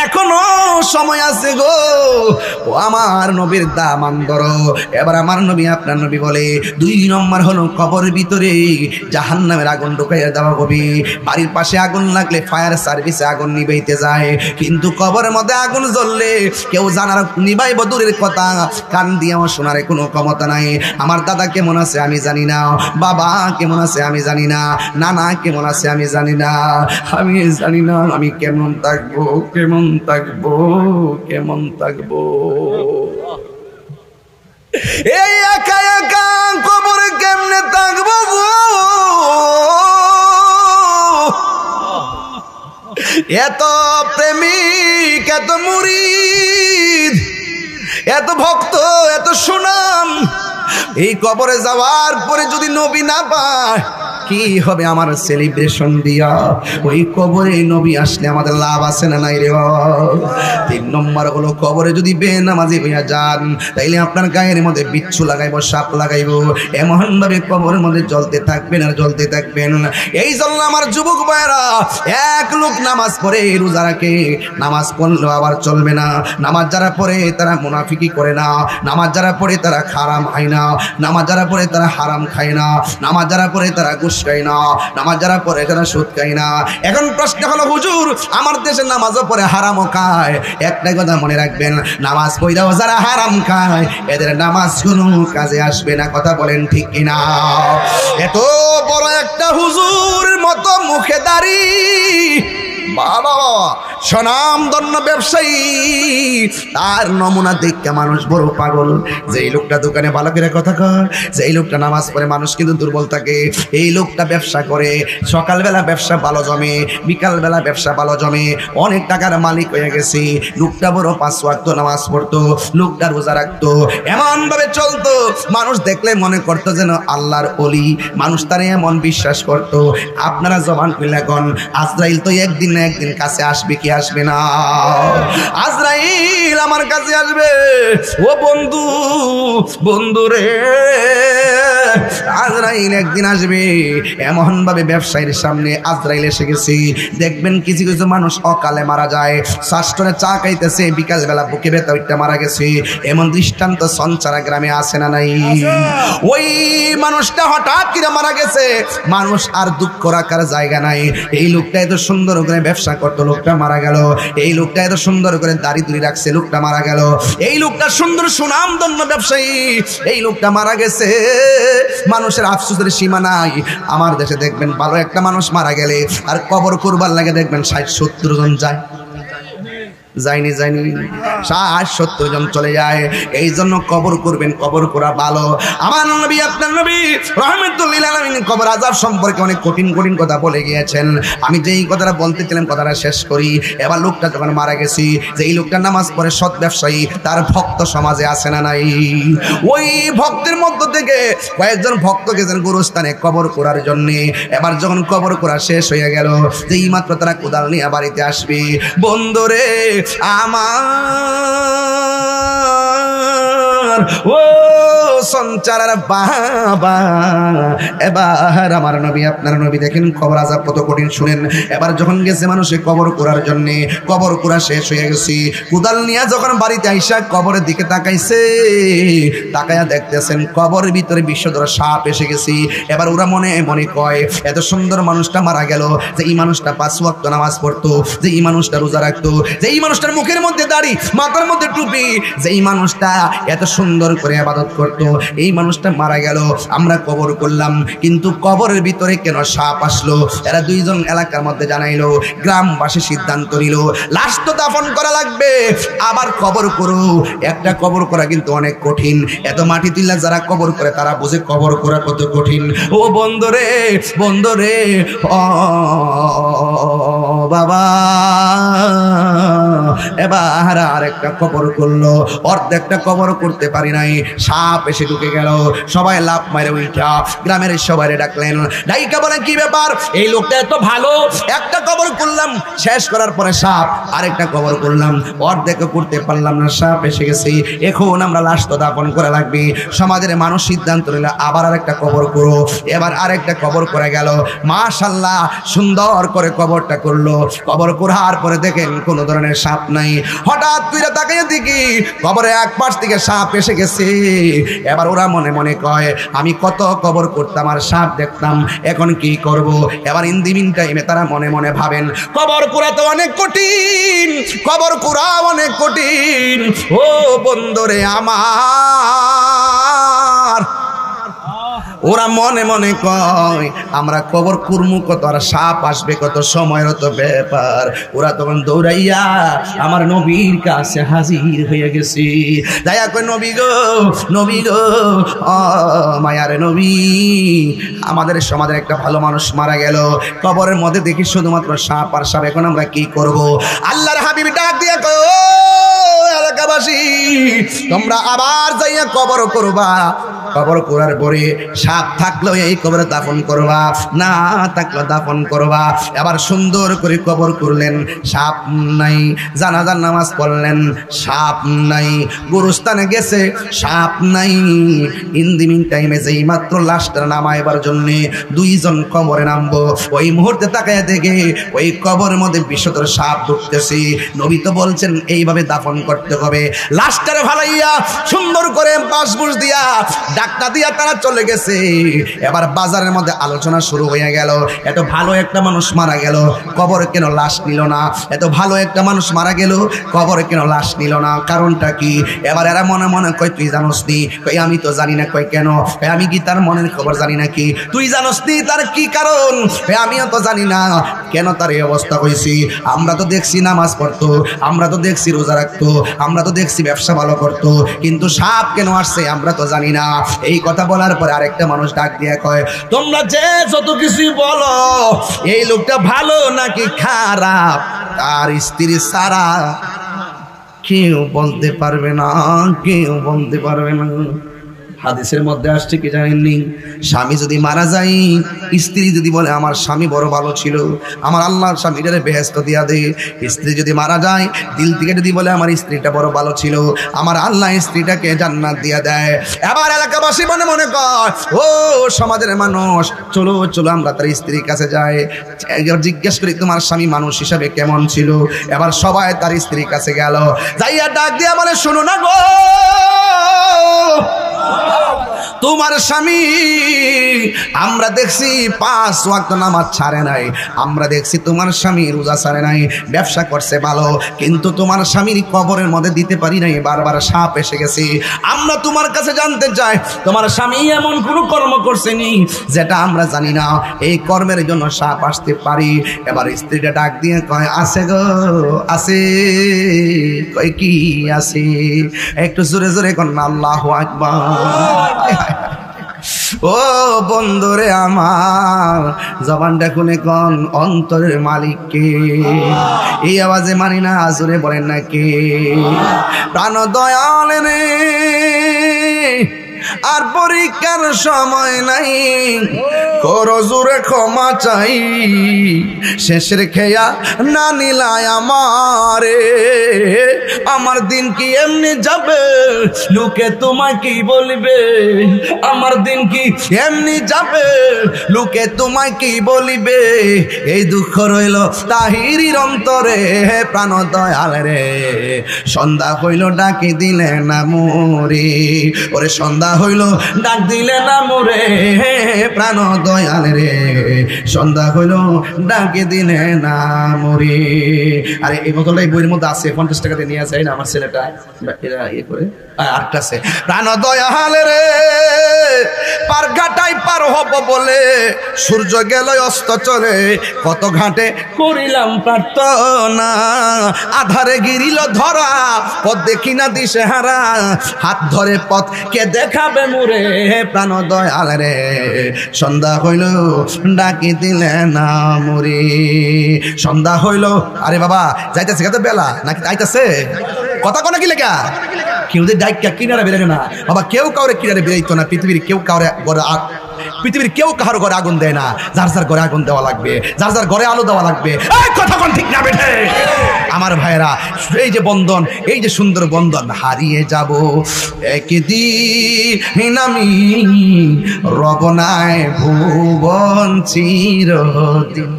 এখনো সময় আছে গো। ও আমার নবীর দামান ধরো। এবার আমার নবী আপনার নবী বলে 2 নম্বর হলো কবরের ভিতরে জাহান্নামের আগুন ঢুকাইয়া দেওয়া হবে। বাড়ির পাশে আগুন লাগলে ফায়ার সার্ভিসে আগুন নিভাইতে যায়, কিন্তু কবরের মধ্যে আগুন জ্বললে কেউ জানার নিভাইব দূরের কথা, কান দিয়ে আমার শোনার কোনো ক্ষমতা নাই। আমার দাদা কেমন আছে আমি জানি না, বাবা কেমন আছে আমি জানি না, নানা কেমন আছে আমি জানি না, আমি জানি না আমি কেমন থাকবো, কেমন থাকবো, কেমন থাকবো। এই একা একা কবরে কেমনে থাকবো গো? এত প্রেমিক, এত মুরিদ, এত ভক্ত, এত সুনাম, এই কবরে যাওয়ার পরে যদি নবী না পায় কি হবে আমার সেলিব্রেশন দিয়া? ওই কবরে নবী আসলে আমাদের লাভ আছে না নাই রে? 3 নম্বর হলো কবরে যদি বেনামাজি হইয়া যান তাইলে আপনার গায়ের মধ্যে বিচ্ছু লাগাইব, সাপ লাগাইব, এমন ভাবে কবরের মধ্যে জ্বলতে থাকবেন আর জ্বলতে থাকবেন। এই জন্য আমার যুবক ভাইরা, এক লোক নামাজ পড়ে রোজা রাখে, নামাজ পড়লেও আবার চলবে না। নামাজ যারা পড়ে তারা মুনাফিকি করে না, নামাজ যারা পড়ে তারা হারাম খায় না, নামাজ যারা পড়ে তারা হারাম খায় না, নামাজ যারা পড়ে তারা ঘুষ খায় না, নামাজ যারা পড়ে তারা সুদ খায় না। এখন প্রশ্ন হলো হুজুর আমার দেশে নামাজও পড়ে হারামও খায়। একটাই কথা মনে রাখবেন, নামাজ পড়লেও যারা হারাম খায় এদের নামাজ কোনো কাজে আসবে না। কথা বলেন ঠিক কিনা? এত বড় একটা হুজুরের মতো মুখে দাড়ি, বাবা স্বনামধন্য ব্যবসায়ী, তার নমুনা দেখে মানুষ বড় পাগল। যেই লোকটা দোকানে ভালো করে কথা কয়, যেই লোকটা নামাজ পড়ে মানুষ কিন্তু দুর্বল থাকে। এই লোকটা ব্যবসা করে, সকালবেলা ব্যবসা ভালো জমে, বিকালবেলা ব্যবসা ভালো জমে, অনেক টাকার মালিক হয়ে গেছে। লোকটা বড় 5 ওয়াক্ত নামাজ পড়তো, লোকটা রোজা রাখতো, এমনভাবে চলতো মানুষ দেখলে মনে করতো যেন আল্লাহর ওলি, মানুষ তারে এমন বিশ্বাস করতো। আপনারা জবান খুলে কোন আজরাইল তো একদিন না একদিন কাছে আসবে কি আসবে না? আজরাইল আমার কাছে আসবে। ও বন্ধু, বন্ধু রে, আজরাইল একদিন আসবে। এমন ভাবে ব্যবসায়ীর সামনে আজরাইল এসে গেছে। দেখবেন কিছু কিছু মানুষ অকালে মারা যায়, শাস্ত্রে চা খাইতেছে, বিকাল বেলা বুকে ব্যথা উঠতে মারা গেছে। এমন দৃষ্টান্ত সঞ্চারা গ্রামে আসে না নাই? ওই মানুষটা হঠাৎ করে মারা গেছে, মানুষ আর দুঃখ রাখার জায়গা নাই। এই লোকটা এত সুন্দর করে ব্যবসা করতো, লোকটা মারা গেল। এই লোকটা এত সুন্দর করে দাড়ি দুড়ি রাখছে, লোকটা মারা গেল। এই লোকটা সুন্দর সুনামধন্য ব্যবসায়ী, এই লোকটা মারা গেছে। মানুষের আফসোসের সীমা নাই। আমার দেশে দেখবেন ভালো একটা মানুষ মারা গেলে আর কবর করবার লাগে দেখবেন 60-70 জন যায়। যায়নি 60-70 জন চলে যায়। এই জন্য কবর করবেন, কবর করা ভালো। আমার নবী আপনার নবী রাহমাতুল লিল আলামিন কবর আযাব সম্পর্কে অনেক কঠিন কথা বলে গিয়েছেন। আমি যেই কথাটা বলতেছিলাম কথাটা শেষ করি। এবার লোকটা যখন মারা গেছি, যে এই লোকটা নামাজ পড়ে সৎ ব্যবসায়ী, তার ভক্ত সমাজে আছে না নাই? ওই ভক্তের মধ্য থেকে কয়েকজন ভক্ত গেছেন গুরুস্থানে কবর করার জন্য। এবার যখন কবর করা শেষ হয়ে গেল, যেই মাত্র তারা কোদাল নিয়ে বাড়িতে আসবে, বন্ধুরে আমার ও সঞ্চারার বাবা, এবার আমার নবী আপনার নবী দেখেন কবর আযাব কত কঠিন শুনেন। এবার যখন গেছে মানুষে কবর করার জন্য, কবর করা শেষ হয়ে গেছে, কোদাল নিয়ে যখন বাড়িতে আইসা কবরের দিকে তাকাইছে, তাকায়া দেখতেছেন কবরের ভিতরে বিষধর সাপ এসে গেছে। এবার ওরা মনে মনে কয়, এত সুন্দর মানুষটা মারা গেল, যে এই মানুষটা 5 ওয়াক্ত নামাজ পড়তো, যে এই মানুষটা রোজা রাখতো, যে এই মানুষটার মুখের মধ্যে দাড়ি, মাথার মধ্যে টুপি, যে এই মানুষটা এত সুন্দর করে ইবাদত করতো, এই মানুষটা মারা গেল, আমরা কবর করলাম, কিন্তু কবরের ভিতরে কেন সাপ আসলো? এরা দুইজন এলাকার মধ্যে জানাইলো, গ্রামবাসী সিদ্ধান্ত নিল লাশ তো দাফন করা লাগবে, আবার কবর করো। একটা কবর করা কিন্তু অনেক কঠিন। এত মাটি তুললা যারা কবর করে তারা বুঝে কবর করা কত কঠিন। ও বন্ধুরে ও বাবা, এবার আরেকটা কবর করলো, অর্ধেকটা কবর করতে পারি নাই, সাপ এসে ঢুকে গেল। সবাই লাফ মারে উঠা গ্রামের সবাই ডাকলেন, ডাইকা বলেন কি ব্যাপার, এই লোকটা এত ভালো, একটা কবর করলাম, শেষ করার পরে সাপ, আরেকটা কবর করলাম, অর্ধেক করতে পারলাম না, সাপ এসে গেছে, এখন আমরা লাশ তো দাফন করা লাগবে। সমাজের মানুষ সিদ্ধান্ত নিল আবার আরেকটা কবর করো। এবার আরেকটা কবর করে গেল, মাশাআল্লাহ সুন্দর করে কবরটা করলো। কবর করার পরে দেখেন কোনো ধরনের সাপ নাই। হঠাৎ তুইরা তাকিয়ে দেখি কবরে এক পাশ থেকে সাপ এসে গেছে। এবার ওরা মনে মনে কয়, আমি কত কবর করতাম আর সাপ দেখতাম, এখন কি করব? এবার ইন দি মিন টাইমে তারা মনে মনে ভাবেন, কবর করা তো অনেক কঠিন, কবর করা অনেক কঠিন। ও বন্ধুরে আমার, ওরা মনে মনে কয় আমরা কবর কুরমু কত, আর সাপ আসবে কত, সময়ের তো ব্যাপার। ওরা তখন দৌড়াইয়া আমার নবীর কাছে হাজির হয়ে গেছি। দয়া কই নবী গো ও মায়ারে নবী, আমাদের সমাজের একটা ভালো মানুষ মারা গেল, কবরের মধ্যে দেখি শুধুমাত্র সাপ আর সাপ, এখন আমরা কি করব? আল্লাহর হাবিব ডাক দিয়া কয়, ও এলাকাবাসী, তোমরা আবার যাইয়া কবর করবা, কবর করার পরে সাপ থাকলেও এই কবরে দাফন করবা, না থাকলেও দাফন করবা। এবার সুন্দর করে কবর করলেন, সাপ নাই। জানাজার নামাজ পড়লেন, সাপ নাই। গুরুস্থানে গেছে, সাপ নাই। ইন দি মিন টাইমে যেই মাত্র লাশটা নামাইবার জন্যে দুইজন কবরে নামবো, ওই মুহূর্তে তাকায় দেখে ওই কবরের মধ্যে বিষধর সাপ ঢুকতেছে। নবী তো বলছেন এইভাবে দাফন করতে হবে। লাশটারে ভালাইয়া সুন্দর করে বাঁশবুশ দিয়া ডাক্তার দিয়া তারা চলে গেছে। এবার বাজারের মধ্যে আলোচনা শুরু হয়ে গেল, এত ভালো একটা মানুষ মারা গেল, কবরে কেন লাশ নিল না? এত ভালো একটা মানুষ মারা গেল, কবরে কেন লাশ নিল না? কারণটা কি? এবার এরা মনে মনে কয়, তুই জানোস নি? কই আমি তো জানি না। কই কেন? আমি কি তার মনের খবর জানি নাকি? তুই জানোস নি তার কি কারণ? আমিও তো জানি না কেন তার এই অবস্থা হয়েছে। আমরা তো দেখছি নামাজ পড়তো, আমরা তো দেখছি রোজা রাখতো, আমরা তো দেখছি ব্যবসা ভালো করতো, কিন্তু সাপ কেন আসছে আমরা তো জানি না। এই কথা বলার পরে আরেকটা মানুষ ডাক দিয়ে কয়, তোমরা যে যত কিছু বলো, এই লোকটা ভালো নাকি খারাপ তার স্ত্রী সারা কেউ বলতে পারবে না, কেউ বলতে পারবে না। হাদিসের মধ্যে আসছে কি জানেননি? স্বামী যদি মারা যায়, স্ত্রী যদি বলে আমার স্বামী বড় ভালো ছিল, আমার আল্লাহর স্বামীটারে বেহেশত দিয়া দে। স্ত্রী যদি মারা যায়, দিল থেকে যদি বলে আমার স্ত্রীটা বড় ভালো ছিল, আমার আল্লাহ স্ত্রীটাকে জান্নাত দিয়া দেয়। এবার এলাকাবাসী মনে মনে কয়, ও সমাজের মানুষ, চলো চলো আমরা তার স্ত্রীর কাছে যাই, জিজ্ঞেস করি তোমার স্বামী মানুষ হিসাবে কেমন ছিল। এবার সবাই তার স্ত্রীর কাছে গেল, যাইয়া ডাক দিয়া বলে, শোনো না গো, তোমার স্বামী আমরা দেখছি 5 ওয়াক্ত নামাজ ছাড়ে নাই, আমরা দেখছি তোমার স্বামী রোজা ছাড়ে নাই, ব্যবসা করছে ভালো, কিন্তু তোমার স্বামীর কবরের মধ্যে দিতে পারি নাই, বারবার সাপ এসে গেছে। আমরা তোমার কাছে জানতে চাই তোমার স্বামী এমন কোনো কর্ম করছেনি যেটা আমরা জানি না, এই কর্মের জন্য সাপ আসতে পারি। এবার স্ত্রীটা ডাক দিয়ে কয় আছে গো আছে, কয় কি আছে, একটু জোরে জোরে কোন আল্লাহু আকবার। ও বন্ধুরে আমার, জবানটা খুলে কোন অন্তরের মালিককে, এই আওয়াজে মানি না, জোরে বলেন না কে? প্রাণ দয়াল রে, আর পরীক্ষার সময় নাই, করো জোরে ক্ষমা চাই, শেষের খেয়া না নিলায় আমারে, আমার দিন কি এমনি যাবে, লোকে তোমায় কি বলবে, আমার দিন কি এমনি যাবে, লোকে তোমায় কি বলিবে, এই দুঃখ রইল তাহিরির অন্তরে, প্রাণ দয়াল রে, সন্ধ্যা হইল ডাকি দিলে না মোরে, ওরে সন্ধ্যা হইল ডাক দিলে না মোরে, প্রাণ দয়াল রে, সন্ধ্যা হইল ডাকে দিলে না মোরে। আরে এই বোতলটা এই বইয়ের মধ্যে আছে, 50 টাকাতে নিয়ে যায় না আমার ছেলেটা, এরা ইয়ে করে আটটা আছে। প্রাণ দয়াল রে, পার ঘাটাই পার হব বলে সূর্য গেল অস্ত চলে, কত ঘাটে করিলাম প্রার্থনা, আধারে গিরিল ধরা, পথ দেখি না দিশে হারা, হাত ধরে পথ কে দেখাবে মোরে, প্রাণ দয়াল রে, সন্ধ্যা হইল ডাকি দিলে না মোরে, সন্ধ্যা হইল। আরে বাবা যাইতেছে কত বেলা নাকি আইতাছে, কথা কোন কি লেখা, কেউ যে ডাইকা কিনারে বেরোয় না বাবা, কেউ কাউরে কিনারে বেরোইতো না, পৃথিবীর কেউ কাউরে ঘরে, পৃথিবীর কেউ কাহার ঘরে আগুন দেয় না, যার যার ঘরে আগুন দেওয়া লাগবে, যার যার ঘরে আলো দেওয়া লাগবে, কথা কোন ঠিক না বেঠে আমার ভাইরা। এই যে বন্ধন, এই যে সুন্দর বন্ধন, হারিয়ে যাব একদিন আমি, রবনায় ভুবন চিরদিন।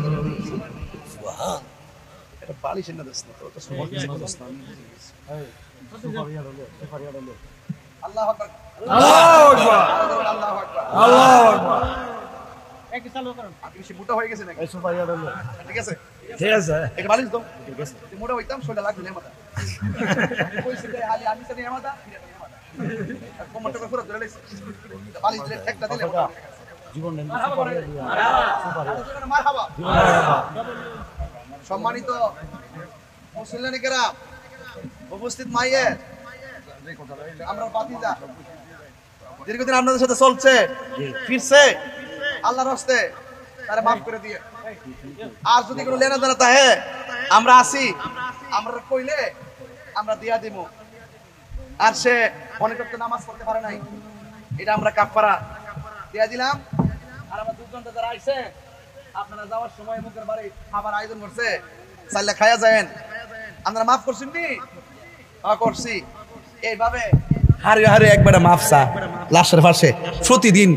আল্লাহু আকবার, আল্লাহু আকবার, আল্লাহু আকবার, আল্লাহু আকবার। এক চালু করুন, আপনি বেশি মোটা হয়ে গেছেন নাকি? এই সুপারিয়া হলো, ঠিক আছে ঠিক আছে, এক বালিশ দাও, ঠিক আছে, তুমি মোটা হইতাম শরীরটা লাগবে না মাথা, কইছে যে আলী আমি জানি আমাদা, কোমরটা করে পুরো ধরে লাইছে, বালিশ দিলে একটা দিলে জীবন নেন সুপারিয়া দিয়া, সুপারিয়া মারহাবা, মারহাবা। সম্মানিত মুসলিম কেরাম, উপস্থিত মাইয়ে, আমরা বাতিজা দীর্ঘদিন আপনাদের সাথে চলছে ফিরছে, আল্লাহর রাস্তে তারা মাফ করে দিয়ে, আর যদি কোনো লেনা দেনা থাকে আমরা আসি, আমরা কইলে আমরা দিয়া দিব, আর সে অনেক নামাজ পড়তে পারে নাই, এটা আমরা কাফারা দিয়া দিলাম। আর আমরা দুজন যারা আইছে, আপনারা যাওয়ার সময় মুখের বাড়ি খাবার আয়োজন করছে, চাইলে খায়া যায়েন, আমরা মাফ করছেন নি? করছি। এইভাবে হারে হারে একবারে মাফসা লাশের পাশে প্রতিদিন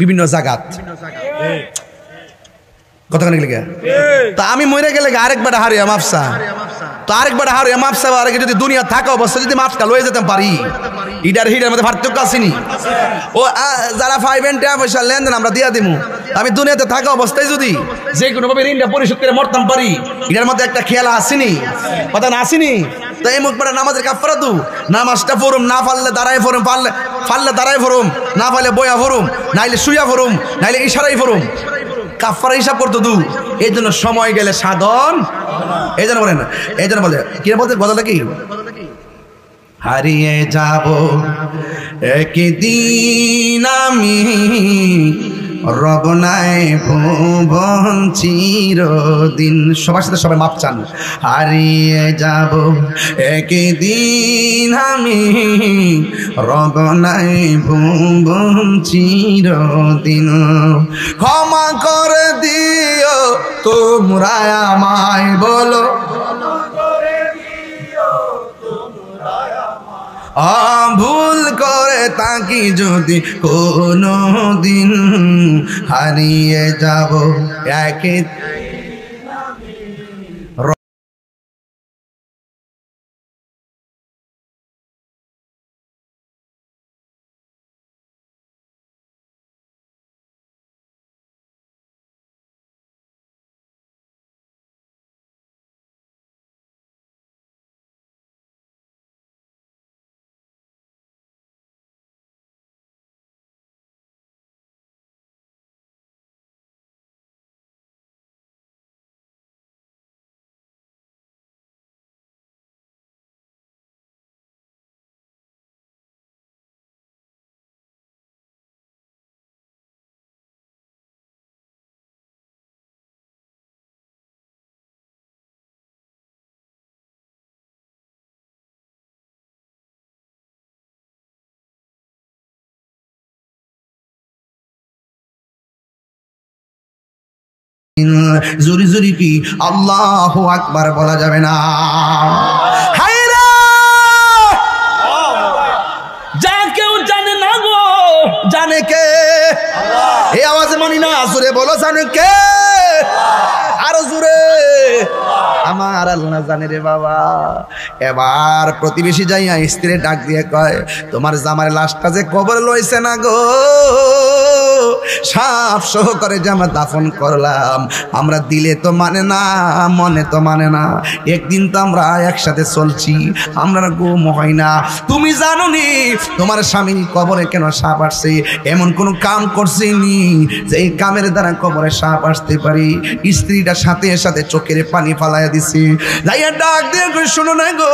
বিভিন্ন জায়গা, কতখানি লেগে তা আমি মরে গেলে আরেকবার হারিয়া মাফসা, তো আরেকবার হারিয়া মাফসা, আরেকে যদি দুনিয়া থাকা অবস্থা যদি মাফটা লয়ে যেতে পারি, ইডার হিডার মধ্যে পার্থক্য আসেনি। ও যারা 5 and 10 পয়সা লেনদেন আমরা দিয়া দিমু, আমি দুনিয়াতে থাকা অবস্থায় যদি যে কোনো ভাবে ঋণটা পরিশোধ করে মরতাম পারি, এটার মধ্যে একটা খেয়াল আসেনি, কথা না আসেনি। তাই মুখ পড়া নামাজের কাফারা দু, নামাজটা পড়ুম, না পারলে দাঁড়ায় পড়ুম, পারলে দাঁড়ায় পড়ুম, না পারলে বয়া পড়ুম, নাইলে শুয়া পড়ুম, নাইলে ইশারাই পড়ুম, কাফারা হিসাব করতো দু। এই জন্য সময় গেলে সাধন, এই জন্য বলেন, এই জন্য বলে কি বলতে বদলটা কি, হারিয়ে যাব একদিন আমি, রবনায় ভুবন চিরদিন। সবার সাথে সবাই মাপ চান, হারিয়ে যাব একদিন আমি, রবনায় ভুবন চিরদিন, ক্ষমা করে দিও তোমরা আমায়, বলো ভুল করে তাকি যদি কোনো দিন, হারিয়ে যাব এক জুরি জুরি কি আল্লাহু আকবার বলা যাবে না? হায়রে যা কেউ জানে না গো, জানে কে? এই আওয়াজে মানি না, জোরে বলো জানে কে? আরো জোরে। আমার আল্লাহ জানে রে বাবা। এবার প্রতিবেশী যাইয়া স্ত্রী ডাক দিয়ে কয়, তোমার জামার লাশটা যে কবর লইছে না গো, সাফ সহকারে যে আমরা দাফন করলাম, আমরা দিলে তো মানে না, মনে তো মানে না। একদিন তো আমরা একসাথে চলছি, আমরা ঘুম হয় না। তুমি জানো নি তোমার স্বামী কবরে কেন সাপ আসছে? এমন কোন কাম করছেনি যে এই কামের দ্বারা কবরে সাপ আসতে পারি? স্ত্রীটা সাথে সাথে চোখের পানি ফালাইয়া দিছে। যাইয়া ডাক দিয়ে কই, শোনো না গো,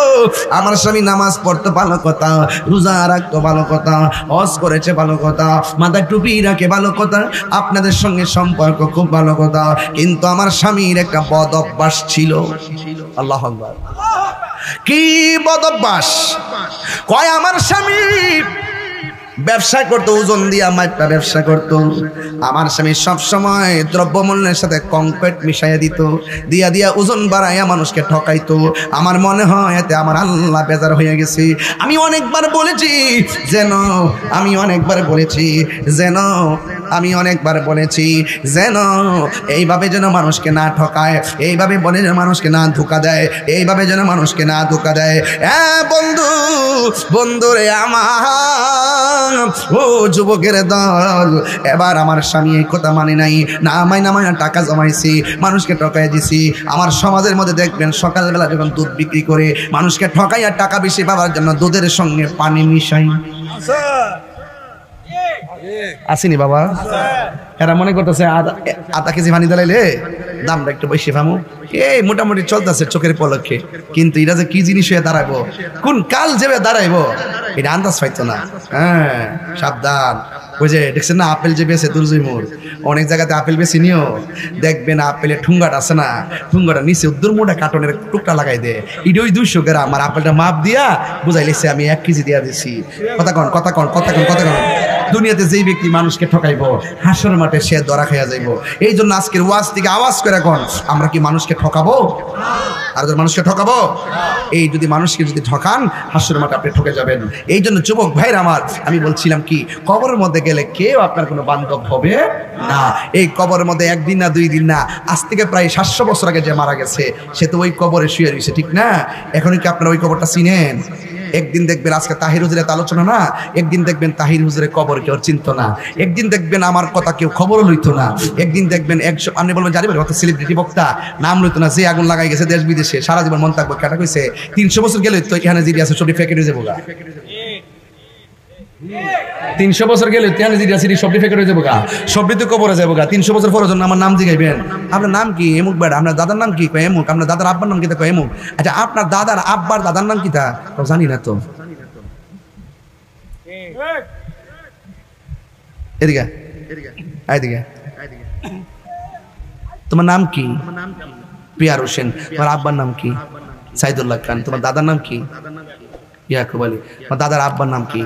আমার স্বামী নামাজ পড়তে ভালো কথা, রোজা রাখতো ভালো কথা, হজ করেছে ভালো কথা, মাথায় টুপি রাখে ভালো কথা, আপনাদের সঙ্গে সম্পর্ক খুব ভালো কথা, কিন্তু আমার স্বামীর একটা বদ অভ্যাস ছিল। আল্লাহু আকবার। কি বদ অভ্যাস? কয় আমার স্বামী ব্যবসা করতো, ওজন দিয়া মাইপা ব্যবসা করতো। আমার স্বামী সবসময় দ্রব্যমূল্যের সাথে কংক্রিট মিশাইয়া দিত, দিয়া দিয়া ওজন বাড়াইয়া মানুষকে ঠকাইতো। আমার মনে হয় এতে আমার আল্লাহ বেজার হয়ে গেছে। আমি অনেকবার বলেছি যেন, আমি অনেকবার বলেছি যেন, আমি অনেকবার বলেছি যেন এইভাবে যেন মানুষকে না ঠকায়, এইভাবে বলে যেন মানুষকে না ধোঁকা দেয়, এইভাবে যেন মানুষকে না ধোঁকা দেয়। হ্যাঁ বন্ধু, বন্ধুরে আমার, ও যুবকের দল, এবার আমার স্বামী এই কথা মানে নাই, না মাইনা টাকা জমাইছি, মানুষকে ঠকাই দিছি। আমার সমাজের মধ্যে দেখবেন সকালবেলা যখন দুধ বিক্রি করে মানুষকে ঠকাই আর টাকা বেশি পাওয়ার জন্য দুধের সঙ্গে পানি মিশাই। আসেনি বাবা? এরা মনে করতেছে আধা কেজি পানি দিলাইলে দামটা একটু বেশি পামু, এই মোটামুটি চলতেছে চোখের পলকে। কিন্তু এটা যে কি জিনিস হয়ে দাঁড়াবো, কোন কাল যাবে দাঁড়াইবো, এটা আন্দাজ পাইতো না। হ্যাঁ সাবধান। ওই যে দেখছেন না আপেল যে বেছে দুর্জয়মুর, অনেক জায়গাতে আপেল বেশি নিও, দেখবেন আপেলের ঠুঙ্গাটা আছে না, ঠুঙ্গাটা নিচে দুর্মুটা কার্টনের টুকটা লাগাই দে, এটা ওই 200 গ্রাম, আর আপেলটা মাপ দিয়া বুঝাই লেছে আমি 1 কেজি দিয়া দিছি। কথা কন কথা কন কথা কন কথা কন। দুনিয়াতে যেই ব্যক্তি মানুষকে ঠকাইবো হাসর মাঠে সে ধরা খাইয়া যাইব। এই জন্য আজকের ওয়াজ থেকে আওয়াজ করে কন, আমরা কি মানুষকে ঠকাবো? আর মানুষকে ঠকাবো? এই যদি মানুষকে যদি ঠকান হাসর মাঠে আপনি ঠকে যাবেন। এই জন্য যুবক ভাইরা আমার, আমি বলছিলাম কি, কবরের মধ্যে গেলে কেউ আপনার কোনো বান্ধব হবে না। এই কবরের মধ্যে 1 দিন না 2 দিন না, আজ থেকে প্রায় 700 বছর আগে যে মারা গেছে সে তো ওই কবরে শুয়ে রয়েছে, ঠিক না? এখনই কি আপনারা ওই কবরটা চিনেন? একদিন দেখবেন আজকে তাহির হুজুরের আলোচনা না, একদিন দেখবেন তাহির হুজুরের কবর কেউ চিনত না, একদিন দেখবেন আমার কথা কেউ খবরও লইতো না, একদিন দেখবেন 100 আপনি বলবেন জানি কত সেলিব্রিটি বক্তা নাম লইতো না, যে আগুন লাগাই গেছে দেশ বিদেশে, সারা জীবন মন থাকবো। কেটা কইছে 300 বছর গেলে তো এখানে জিডি আছে সবই ফেকে হয়ে যাবো। 300 বছর গেলে তেহানে জিডি আছে সবই ফেকে হয়ে যাবো, সবই তো কবরে যাবো। 300 বছর পরের জন্য আমার নাম জিগাইবেন, আপনার নাম কি? এমুক বেড়া। আপনার দাদার নাম কি? কয় এমুক। আপনার দাদার আব্বার নাম কি? কয় এমুক। আচ্ছা আপনার দাদার আব্বার দাদার নাম কি? তা জানি না তো। এদিকে এদিকে, তোমার নাম কি? পিয়ার হোসেন। তোমার আব্বার নাম কি? সাইদুল্লাহ খান। তোমার দাদার নাম কি? ইয়াকুব আলী। তোমার দাদার আব্বার নাম কি?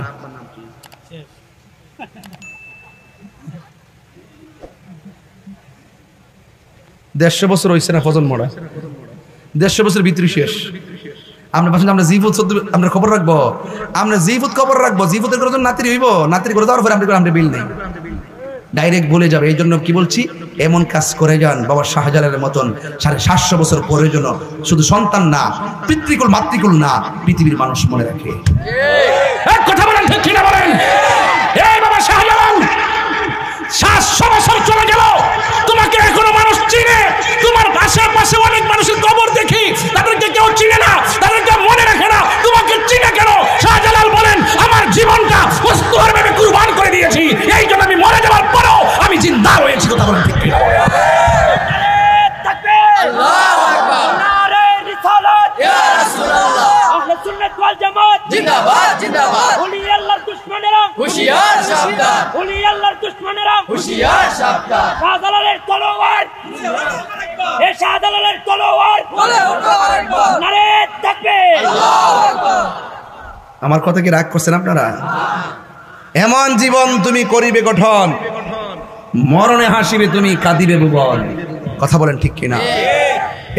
150 বছর হয়েছে না ফজল মোড়া, 150 বছর ভিতরে শেষ। আমরা ভাবছেন আমরা জিফুত আমরা খবর রাখবো, আমরা জিফুত খবর রাখবো, জিফুতের করে নাতির হইব, নাতির করে দেওয়ার পরে আমরা বিল নেই, ডাইরেক্ট বলে যাবে। এই জন্য কি বলছি, এমন কাজ করে যান বাবা শাহজালালের মতন 750 বছর পরে জন্য শুধু সন্তান না, পিতৃকুল মাতৃকুল না, পৃথিবীর মানুষ মনে রাখে। এক কথা বলেন ঠিক কিনা বলেন? এই বাবা শাহজালাল 700 বছর চলে গেল, তোমাকে এখনো মানুষ চিনে। তোমার বাসার পাশে অনেক মানুষের কবর দেখি, তাদেরকে কেউ চিনে না, তাদেরকে মনে রাখে না, তোমাকে চিনে কেন? শাহজালাল বলেন আমার জীবনটা ওয়াস্তুভাবে কুরবান করে দিয়েছি, এই জন্য আমি মরে যাওয়ার পরেও আমি জিন্দা রয়েছি। কথা বলেন ঠিক কিনা? আল্লাহু আকবার, নারে রিসালাত, ইয়া রাসূলুল্লাহ, আহলে সুন্নাত ওয়াল জামাত জিন্দাবাদ জিন্দাবাদ। ওলি আল্লাহর দুশমনেরা হুঁশিয়ার সাবধান, ওলি আল্লাহর দুশমনেরা হুঁশিয়ার সাবধান। শাহজালালের তলোয়ার, এ শাহজালালের তলোয়ার বলে ওঠো আরেকবার, নারে তাকবীর, আল্লাহু আকবার। আমার কথা কি রাগ করছেন আপনারা? এমন জীবন তুমি করিবে গঠন, মরণে হাসিবে তুমি কাঁদিবে ভুবন। কথা বলেন ঠিক কিনা?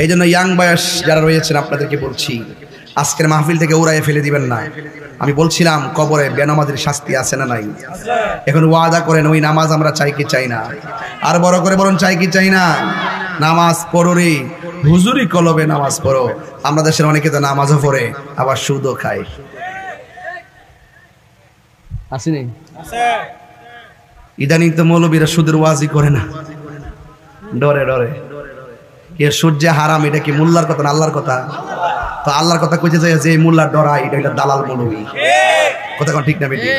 এই জন্য ইয়াং বয়স যারা রয়েছেন আপনাদেরকে বলছি, আজকের মাহফিল থেকে উড়াইয়ে ফেলে দিবেন না। আমি বলছিলাম কবরে বেনামাজের শাস্তি আছে না নাই? এখন ওয়াদা করেন ওই নামাজ আমরা চাই কি চাই না? আর বড় করে বলুন চাই কি চাই না? নামাজ পড়ো রে, হুজুরি কলবে নামাজ পড়ো। আমরা দেশের অনেকে তো নামাজও পড়ে আবার সুদও খায়। আসেনি? ইদানিং তো মৌলবীরা সুদের ওয়াজি করে না, ডরে ডরে। কে সুদ যে হারাম, এটা কি মোল্লার কথা না আল্লাহর কথা? তো আল্লাহর কথা কইতে যায় যে মোল্লার ডরা, এটা একটা দালাল মৌলবী। কথা কোন ঠিক না বেটি?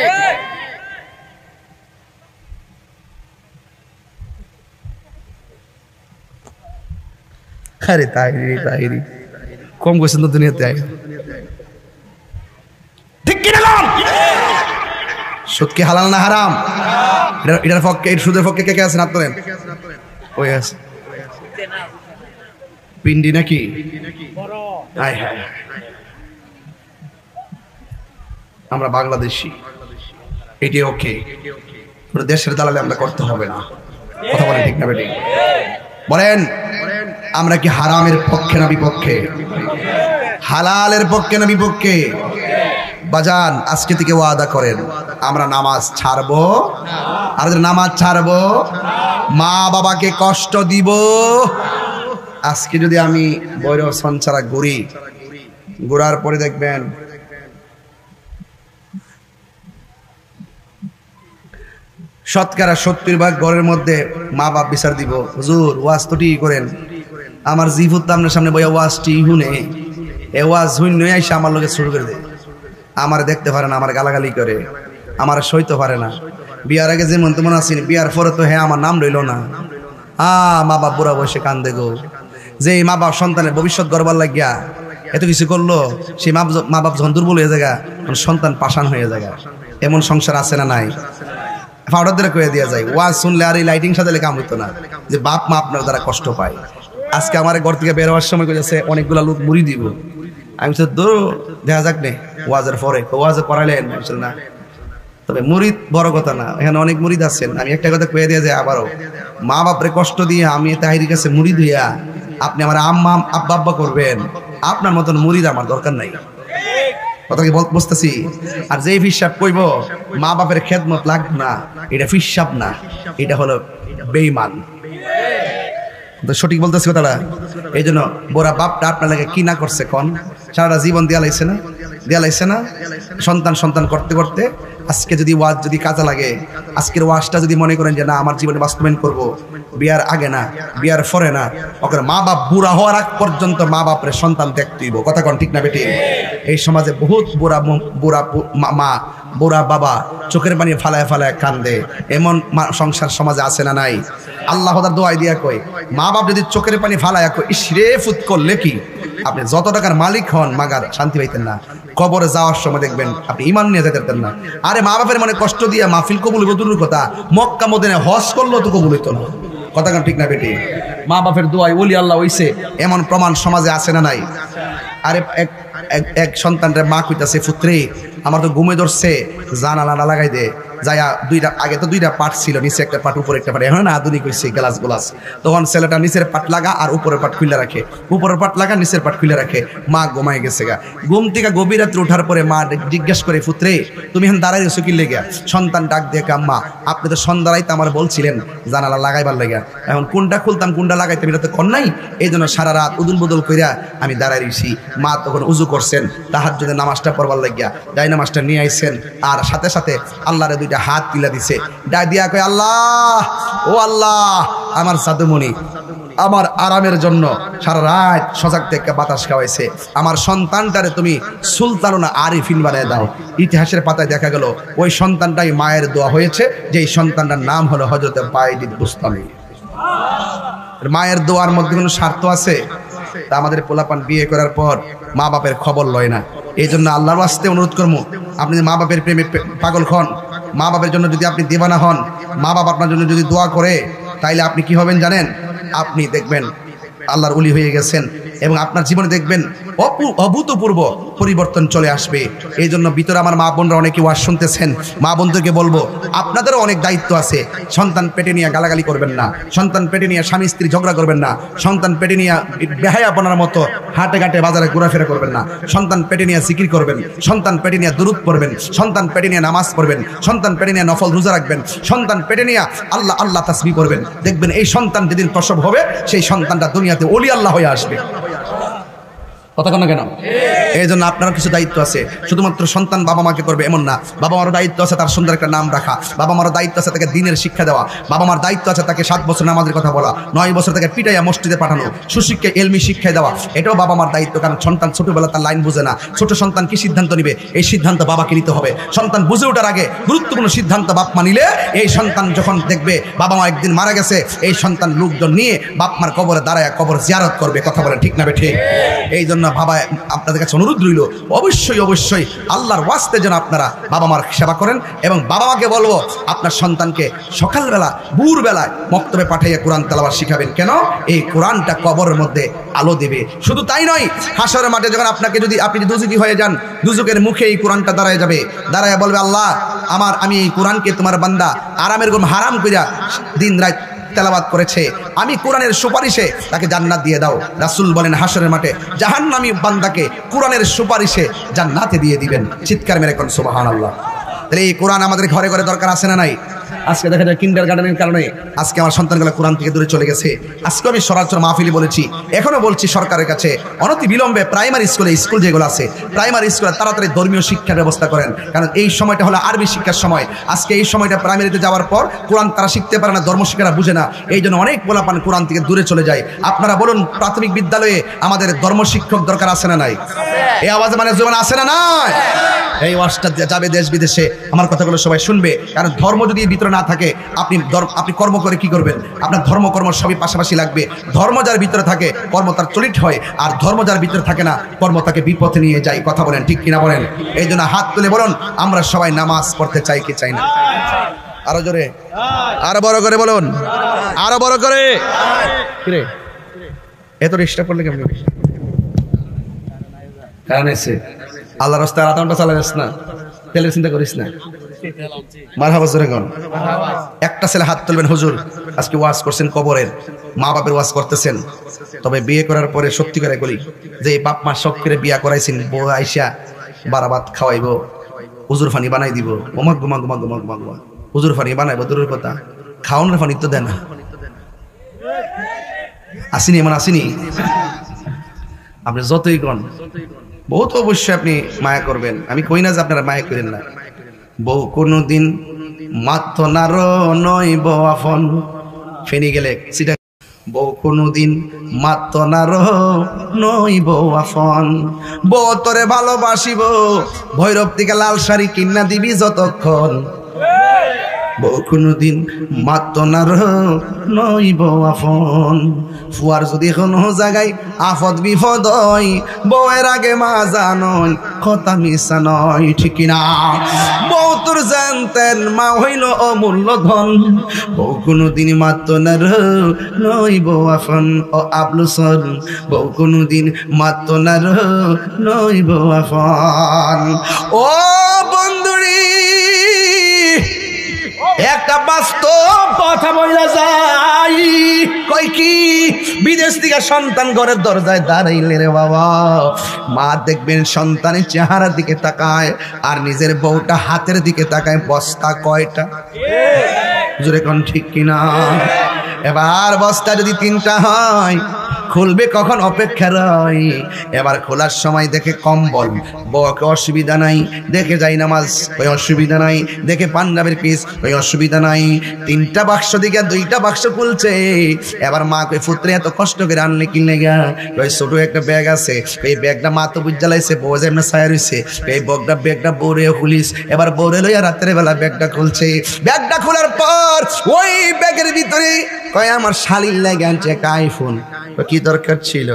আরে তাইরি কম কইছেন তো দুনিয়াতে আই। ঠিক কি না? সুদ কি হালাল না হারাম? এটার পক্ষে, এর সুদের পক্ষে কে কে আছেন? আপনারা ওই আছে পিন্ডি নাকি? হায় হায়, আমরা বাংলাদেশি, এটি ওকে। দেশের দালালে আমরা করতে হবে না। কথা বলেন ঠিক না বেটি? বলেন আমরা কি হারামের পক্ষে না বিপক্ষে? হালালের পক্ষে না বিপক্ষে? বাজান আজকে থেকে ওয়াদা করেন আমরা নামাজ ছাড়বো। আর নামাজ ছাড়বো, মা বাবাকে কষ্ট দিব। আজকে যদি আমি বৈরব সঞ্চারা ঘুরার পরে দেখবেন শতকরা 70% ঘরের মধ্যে মা বাপ বিচার দিব, হুজুর ওয়াজ তো ঠিক করেন, আমার জিভুত আপনার সামনে বইয়া ওয়াজটি হুনে এ ওয়াজ হুইন নই আইসা আমার লোকে শুরু করে দেয়। আমার দেখতে পারে না, আমার গালাগালি করে, আমার সইতে পারে না। বিয়ার আগে যেমন তেমন আসিনি, বিয়ার পরে তো হ্যাঁ আমার নাম রইল না। মা বাপ বুড়া বসে কান্দে গো। যে মা বাপ সন্তানের ভবিষ্যৎ গড়বার লাগিয়া এত কিছু করলো, সেই মা বাপ যখন দুর্বল হয়ে যায়, সন্তান পাষাণ হয়ে যায়। এমন সংসার আছে না নাই? পাউডার দ্বারা কয়ে দেওয়া যায়। ওয়াজ শুনলে আর এই লাইটিং সাজালে কাম হইতো না, যে বাপ মা আপনার দ্বারা কষ্ট পায়। আজকে আমার ঘর থেকে বের হওয়ার সময় করেছে অনেকগুলা লোক মুড়ি দিব। আমি তো দেখা যাক নে ওয়াজের পরে, ওয়াজে পড়াইলেন না, তবে মুরিদ বড় কথা না, এখানে অনেক মুরিদ আছেন। আমি একটা কথা কয়ে দিয়ে যাই আবারও, মা বাপরে কষ্ট দিয়ে আমি তাহিরির কাছে মুরিদ হইয়া আপনি আমার আম্মা আব্বা আব্বা করবেন, আপনার মতন মুরিদ আমার দরকার নাই। কথা কি বুঝতেছি? আর যে ফিসাব কইব মা বাপের খেদমত লাগবে না, এটা ফিসাব না, এটা হলো বেঈমান। সঠিক বলতেছি কথাটা? এই জন্য বোরা বাপটা আপনার লাগে কি না করছে কন? সারাটা জীবন দেয়া লাইছে না? সন্তান করতে করতে আজকে যদি ওয়াজ যদি কাজে লাগে, আজকের ওয়াজটা যদি মনে করেন যে না আমার জীবনে বাস্তবায়ন করব, বিয়ার আগে না, বিয়ার পরে না, ওকে মা বাপ বুড়া হওয়ার আগ পর্যন্ত মা বাপের সন্তান দেখতেইব। কথা কন ঠিক না বেটি? এই সমাজে বহুত বুড়া মা বুড়া বাবা চোখের পানি ফালায় ফালায় কান্দে, এমন সংসার সমাজে আছে না নাই? আল্লাহ তার দোয়াই দিয়া কই, মা বাপ যদি চোখের পানি ফালায় কই ইসরে ফুত করলে কি আপনি যত টাকার মালিক হন মাগার শান্তি পাইতেন না। কবরে যাওয়ার সময় দেখবেন আপনি ইমান নিয়ে যেতে পারতেন না। আরে মা বাপের মনে কষ্ট দিয়ে মাহফিল কবুল হইব দূরের কথা, মক্কা মদিনায় হজ করলেও তো কবুল হইতো না। কথা কান ঠিক না বেটি? মা বাপের দোয়াই ওলি আল্লাহ হইছে, এমন প্রমাণ সমাজে আছে না নাই? আরে এক সন্তানরে মা কইতাছে, পুত্রে আমার তো ঘুমে ধরছে, জানালা লাগাই দে। যাইয়া আগে তো দুইটা পাট ছিল, নিচে একটা পাট উপরে একটা পাট, এখন আধুনিক হয়েছে গ্লাস। তখন ছেলেটা নিচের পাট লাগা আর উপরের পাট খুলে রাখে, উপরের পাট লাগা নিচের পাট খুলে রাখে। মা ঘুমাই গেছে গা। ঘুম থেকে গভীর রাত্রে ওঠার পরে মা জিজ্ঞেস করে, পুত্রে তুমি এখন দাঁড়াই রয়েছো কি লেগে? সন্তান ডাক দিয়ে, আম্মা আপনি তো সন্ধ্যারাইতে আমার বলছিলেন জানালা লাগাইবার লেগে, এখন কোনটা খুলতাম কোনটা লাগাইতাম এটা তো কর নাই, এই জন্য সারা রাত উদুল বদল কইরা আমি দাঁড়াই রয়েছি। মা তখন উজু করছেন, তাহাজ্জুদের নামাজটা পড়বার লাগিয়া ডাই নামাজটা নিয়ে আইছেন, আর সাথে সাথে আল্লাহরে দুইটা হাত তুলে দিছে, ডাক দিয়া কয়, আল্লাহ ও আল্লাহ, আমার সাধুমণি আমার আরামের জন্য সারা রাত সজাগ থেকে বাতাস খাওয়াইছে, আমার সন্তানটারে তুমি সুলতানুনা আরিফিন বানিয়ে দাও। ইতিহাসের পাতায় দেখা গেল ওই সন্তানটাই মায়ের দোয়া হয়েছে, যেই সন্তানটার নাম হলো হযরত বাইজিদ বুস্তামি। মায়ের দোয়ার মধ্যে কোনো স্বার্থ আছে? তা আমাদের পোলাপান বিয়ে করার পর মা বাপের খবর লয় না। এই জন্য আল্লাহর ওয়াস্তে অনুরোধ করবো, আপনি মা বাপের প্রেমে পাগল হন, মা বাপের জন্য যদি আপনি দিবানা হন, মা বাপ আপনার জন্য যদি দোয়া করে, তাইলে আপনি কি হবেন জানেন? আপনি দেখবেন আল্লাহর ওলি হয়ে গেছেন। এবং আপনার জীবনে দেখবেন অভূতপূর্ব পরিবর্তন চলে আসবে। এই জন্য ভিতরে আমার মা বোনরা অনেকে ওয়াজ শুনতেছেন, মা বোনদেরকে বলবো আপনাদেরও অনেক দায়িত্ব আছে। সন্তান পেটে নিয়ে গালাগালি করবেন না, সন্তান পেটে নিয়ে স্বামী স্ত্রী ঝগড়া করবেন না, সন্তান পেটে নিয়ে বেহায়াপনার মতো হাটে ঘাটে বাজারে ঘোরাফেরা করবেন না, সন্তান পেটে নিয়ে জিকির করবেন, সন্তান পেটে নিয়ে দুরূদ পড়বেন, সন্তান পেটে নিয়ে নামাজ পড়বেন, সন্তান পেটে নিয়ে নফল রোজা রাখবেন, সন্তান পেটে নিয়ে আল্লাহ আল্লাহ তাসবিহ করবেন। দেখবেন এই সন্তান যেদিন প্রসব হবে সেই সন্তানটা দুনিয়াতে ওলি আল্লাহ হয়ে আসবে। কথা কেন কেন? এই জন্য আপনারও কিছু দায়িত্ব আছে। শুধুমাত্র সন্তান বাবা মাকে করবে এমন না, বাবা মারও দায়িত্ব আছে তার সুন্দর একটা নাম রাখা, বাবা মারও দায়িত্ব আছে তাকে দিনের শিক্ষা দেওয়া, বাবা মার দায়িত্ব আছে তাকে 7 বছর নামাজের কথা বলা, 9 বছর তাকে পিটাইয়া মসজিদে পাঠানো, সুশিক্ষা এলমি শিক্ষায় দেওয়া। এটাও বাবা মার দায়িত্ব, কারণ সন্তান ছোটবেলা তার লাইন বুঝে না। ছোট সন্তান কি সিদ্ধান্ত নিবে, এই সিদ্ধান্ত বাবাকে নিতে হবে। সন্তান বুঝে ওঠার আগে গুরুত্বপূর্ণ সিদ্ধান্ত বাপ মা নিলে এই সন্তান যখন দেখবে বাবা মা একদিন মারা গেছে, এই সন্তান লোকজন নিয়ে বাপ মার কবরে দাঁড়ায় কবর জিয়ারত করবে। কথা বলেন ঠিক না ঠিক? এই জন্য বাবা আপনাদের কাছে অনুরোধ রইল, অবশ্যই অবশ্যই আল্লাহর ওয়াস্তে যেন আপনারা বাবা মার সেবা করেন। এবং বাবা মাকে বলবো আপনার সন্তানকে সকালবেলা ভোরবেলায় মক্তবে পাঠাইয়া কোরআন তেলাওয়াত শিখাবেন। কেন? এই কোরআনটা কবরের মধ্যে আলো দেবে। শুধু তাই নয়, হাসরের মাঠে যখন আপনাকে যদি আপনি দুজুকি হয়ে যান, দুজুকের মুখে এই কোরআনটা দাঁড়ায় যাবে, দাঁড়ায় বলবে আল্লাহ আমি এই কোরআনকে তোমার বান্দা আরামের ঘুম হারাম কইরা দিন রাত তেলাওয়াত করেছে, আমি কোরআনের সুপারিশে তাকে জান্নাত দিয়ে দাও। রাসূল বলেন হাসরের মাঠে জাহান্নামী বান্দাকে কোরআনের সুপারিশে জান্নাতে দিয়ে দিবেন। চিৎকার মেরে কোন সুবহানাল্লাহ। তাহলে এই কোরআন আমাদের ঘরে ঘরে দরকার আছে না নাই? আজকে দেখা যায় কিন্ডারগার্টেনের কারণে আজকে আমার সন্তানগুলো কোরআন থেকে দূরে চলে গেছে। আজকে আমি সরাসরি মাহফিলে বলেছি, এখনো বলছি সরকারের কাছে অনতি বিলম্বে প্রাইমারি স্কুল যেগুলো আছে প্রাইমারি স্কুলে তাড়াতাড়ি ধর্মীয় শিক্ষার ব্যবস্থা করেন। কারণ এই সময়টা হলো আরবি শিক্ষার সময়। আজকে এই সময়টা প্রাইমারিতে যাওয়ার পর কোরআন তারা শিখতে পারে না, ধর্মশিক্ষারা বুঝে না, এই জন্য অনেক পোলাপান কোরআন থেকে দূরে চলে যায়। আপনারা বলুন প্রাথমিক বিদ্যালয়ে আমাদের ধর্মশিক্ষক দরকার আছে না নাই? এই আওয়াজে মানে জীবন আছে না নাই? এই ওয়াজটা যাবে দেশ বিদেশে, আমার কথাগুলো সবাই শুনবে। কারণ ধর্ম যদি ভিতরে না থাকে আপনি কর্ম করে কি করবেন? আপনার ধর্ম কর্ম সবই পাশাপাশি লাগবে। ধর্ম যার ভিতরে থাকে কর্ম তার চলিত হয়, আর ধর্ম যার ভিতরে থাকে না কর্ম তাকে বিপথে নিয়ে যায়। কথা বলেন ঠিক কিনা বলেন? এই জন্য হাত তুলে বলুন আমরা সবাই নামাজ পড়তে চাই কি চাই না? আরো জোরে, আরো বড় করে বলুন, আরো বড় করে। কিরে এত ডিস্টার্ব করলে কেমন? কারণ এসে আল্লাহ রাস্তায় রাতানটা চালাইস না, তেলের চিন্তা করিস না। মারহাবা জোরে কোন? একটা ছেলে হাত তুলবেন। হুজুর আজকে ওয়াজ করছেন কবরের, মা বাপের ওয়াজ করতেছেন, তবে বিয়ে করার পরে সত্যি করে বলি যে বাপ মা শখ করে বিয়া করাইছেন, বউ আইসা বারাবাত খাওয়াইবো, হুজুর ফানি বানাই দিব, ওমা গুমা গুমা গুমা গুমা গুমা, হুজুর ফানি বানাইবো দূরের কথা, খাওয়ানোর ফানি তো দেয় না। আসিনি এমন আসিনি? আপনি যতই কন বউ তো অবশ্যই আপনি মায়া করবেন, আমি কই না যে আপনারা মায়া করেন না। বউ কোনদিন মাত্র নার নইব আপন, ফেনি গেলে সিটা বউ কোনদিন মাত্র নার নইব আপন, বউ তোরে ভালোবাসিব ভৈরব থেকে লাল শাড়ি কিনা দিবি যতক্ষণ, বউ কোনদিন মাত্র নার নইব আপন, ফুয়ার যদি কোনো জায়গায় আফদ বিপদ হয় বউয়ের আগে মা জানই কথা মিশা নয়, ঠিক না? বউ তোর জানতেন মা হইল অমূল্য ধন, বউ কোনদিন মাত্র নার নইব আপন। ও আবলুসন বউ কোনদিন মাত্র নার নইব আপন। ও বন্ধুরি একটা বাস্তব কথা বলা যায়, কই কি বিদেশ থেকে সন্তান ঘরের দরজায় দাঁড়াইলে রে বাবা, মা দেখবেন সন্তানের চেহারার দিকে তাকায় আর নিজের বউটা হাতের দিকে তাকায়, বস্তা কয়টা? জোরে কোন ঠিক কিনা? এবার বস্তা যদি 3টা হয় খুলবে কখন অপেক্ষা রয়। এবার খোলার সময় দেখে কম্বল, বউকে অসুবিধা নাই, দেখে যাই নামাজ ওই অসুবিধা নাই, দেখে পাঞ্জাবের পিস ওই অসুবিধা নাই, 3টা বাক্স দিকে 2টা বাক্স খুলছে। এবার মা কই পুত্রে এত কষ্ট করে আনলে কিনলে গা, ওই ছোট একটা ব্যাগ আছে, এই ব্যাগটা মা তো বুঝ জ্বালাইছে, বউ যেমন ছায়া রয়েছে, এই ব্যাগটা বউরে খুলিস। এবার বউরে লইয়া রাতের বেলা ব্যাগটা খুলছে, ব্যাগটা খোলার পর ওই ব্যাগের ভিতরে কয় আমার শালির লাগে আনছে একটা আইফোন। কি দরকার ছিল?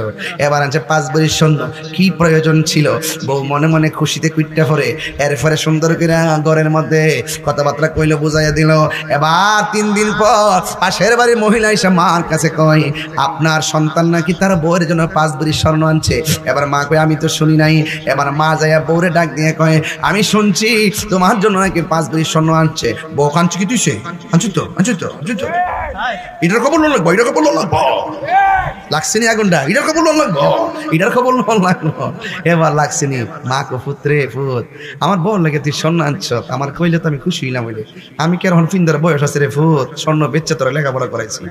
এবার আনছে 5 ভরি স্বর্ণ। কি প্রয়োজন ছিল? বউ মনে মনে খুশিতে কুইট্টা পরে এরপরে সুন্দর করে ঘরের মধ্যে কথাবার্তা কইলো, বুঝাইয়া দিল। এবার 3 দিন পর পাশের বাড়ির মহিলা এসে মার কাছে কয়, আপনার সন্তান নাকি তার বউয়ের জন্য 5 ভরি স্বর্ণ আনছে। এবার মা কয়, আমি তো শুনি নাই। এবার মা যাইয়া বউরে ডাক দিয়ে কয়, আমি শুনছি তোমার জন্য নাকি 5 ভরি স্বর্ণ আনছে। বউ কাঁদছে, কি তুইছে? আনছি তো এটার খবর লাগবো, এটার খবর লাগবো, লাগছে নি আগুনটা, এটার খবর লাগবো, এটার খবর লাগবো। এবার লাগছে নি। মা কো পুত্রে ফুত, আমার বউ লাগে তুই স্বর্ণ আনছ, আমার কইলে তো আমি খুশি হইলাম। বলে আমি কি এখন ফিন্দার বয়স আছে রে ফুত, স্বর্ণ বেচে তোরা লেখাপড়া করাইছি,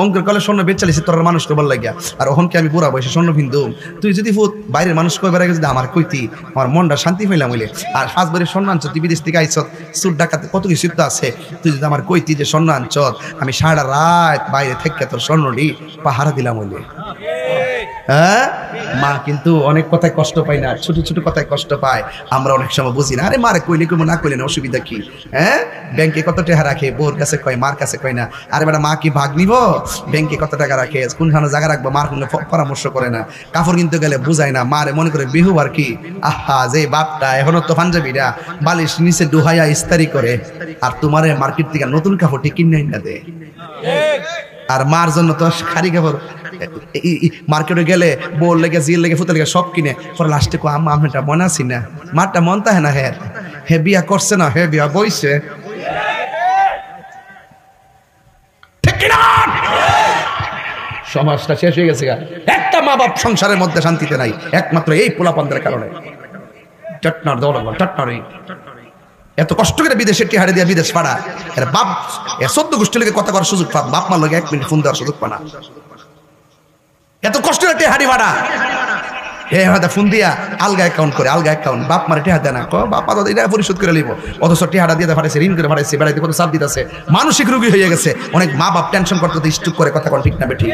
অঙ্কের কলে স্বর্ণ বেচালিছি তোর মানুষ কবার লাগিয়া, আর ওহন কি আমি বুড়া বয়সে স্বর্ণ ফিন্দু? তুই যদি ফুত বাইরের মানুষ কইবার আগে যদি আমার কইতি, আমার মনটা শান্তি পাইলাম। বলে আর 5 ভরি স্বর্ণ আনছ, তুই বিদেশ থেকে আইছ, সুর ডাকাতে কত কিছু তো আছে, তুই যদি আমার কইতি যে স্বর্ণ আনছ, আমি সারা রাত বাইরে থেকে তোর স্বর্ণটি পাহারা দিলাম। বলে হ্যাঁ, মা কিন্তু অনেক কথায় কষ্ট পায় না, ছোট ছোট কথায় কষ্ট পায়, আমরা অনেক সময় বুঝি না। আরে মারে কইলে কইবো, না কইলে না, অসুবিধা কি? হ্যাঁ, ব্যাংকে কত টাকা রাখে, বউর কাছে কয়, মার কাছে কয় না। আরে বেটা, মা কি ভাগ নিব? ব্যাংকে কত টাকা রাখে, কোনখানে জায়গা রাখবো, মার কোনো পরামর্শ করে না। কাপড় কিনতে গেলে বুঝায় না, মারে মনে করে বিহু আর কি। আহা, যে বাপটা এখনো তো পাঞ্জাবিরা বালিশ নিচে ডুহাইয়া ইস্তারি করে, আর তোমারে মার্কেট থেকে নতুন কাপড় ঠিক কিনে না দে। আর মার জন্য তো খারি কাপড় মার্কেটে গেলে বউর লেগে, জিল লেগে, ফুতের লেগে সব কিনে, পরে লাস্টে কো আম্মা আমি এটা মনাছি না। মারটা মনতা হয় না, হে বিয়া করছে না, হে বিয়া বইছে। সমাজটা শেষ হয়ে গেছে। একটা মা বাপ সংসারের মধ্যে শান্তিতে নাই, একমাত্র এই পোলাপানদের কারণে। চটনার দৌড়াল, চটনার এত কষ্ট করে বিদেশে টিহারে দিয়া বিদেশ পাড়া, এর বাপ 14 গোষ্ঠী লোকে কথা করার সুযোগ পা, বাপ মার লোকে 1 মিনিট ফোন দেওয়ার সুযোগ পানা। এত কষ্ট করে টিহারি ভাড়া, হয়তো ফোন দিয়া আলগা অ্যাকাউন্ট করে, আলগা অ্যাকাউন্ট, বাপ মারে টিহা দেয় না, বাপ এটা পরিশোধ করে নিব, অথচ টিহাটা দিয়ে ফাটাইছে, ঋণ করে ফাটাইছে, বেড়াইতে কোনো চাপ দিতেছে, মানসিক রোগী হয়ে গেছে। অনেক মা বাপ টেনশন করতে স্টুক করে, কথা কোন ঠিক না বেঠিক।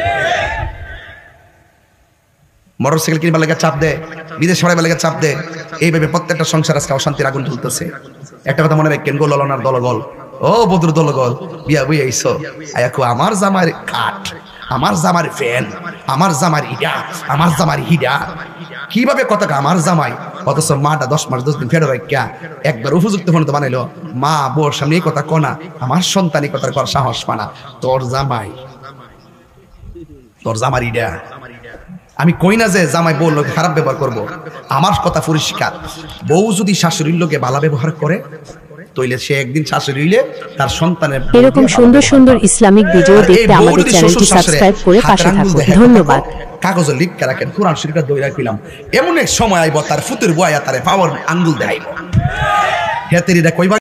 মোটরসাইকেল কিনবার লেগে চাপ দেয়, বিদেশ পড়াইবার লেগে চাপ দেয়, এইভাবে প্রত্যেকটা সংসার আজকে অশান্তির আগুন জ্বলতেছে। একটা কথা মনে রাখেন, গোল অলনার দলগল, ও বদর দলগল, বিয়া বই আইসো আয়াকো, আমার জামার কাঠ, আমার জামার ফ্যান, আমার জামার ইডা, আমার জামার হিডা, কিভাবে কথা আমার জামাই, অথচ মাটা 10 মাস 10 দিন ফেরো রাখিয়া একবার উপযুক্ত ফোন তো বানাইলো, মা বোর সামনে এই কথা কনা, আমার সন্তানই কথার কর সাহস পানা, তোর জামাই, তোর জামার ইডা। আমি কই না যে জামাই বউর লোকে খারাপ ব্যবহার করব, আমার কথা পরিষ্কার, বউ যদি শাশুড়ির লোকে ভালো ব্যবহার করে, তইলে সে একদিন শাশুড়ি হইলে তার সন্তানের। এরকম সুন্দর সুন্দর ইসলামিক ভিডিও দেখতে আমাদের চ্যানেলটি সাবস্ক্রাইব করে পাশে থাকুন। ধন্যবাদ। কাগজে লিখে রাখেন, কোরআন শরীফটা দই রাখিলাম, এমন এক সময় আইব তার ফুতের বয়া তারে পাওয়ার আঙ্গুল দেখাইব, হেতেরিটা কইবা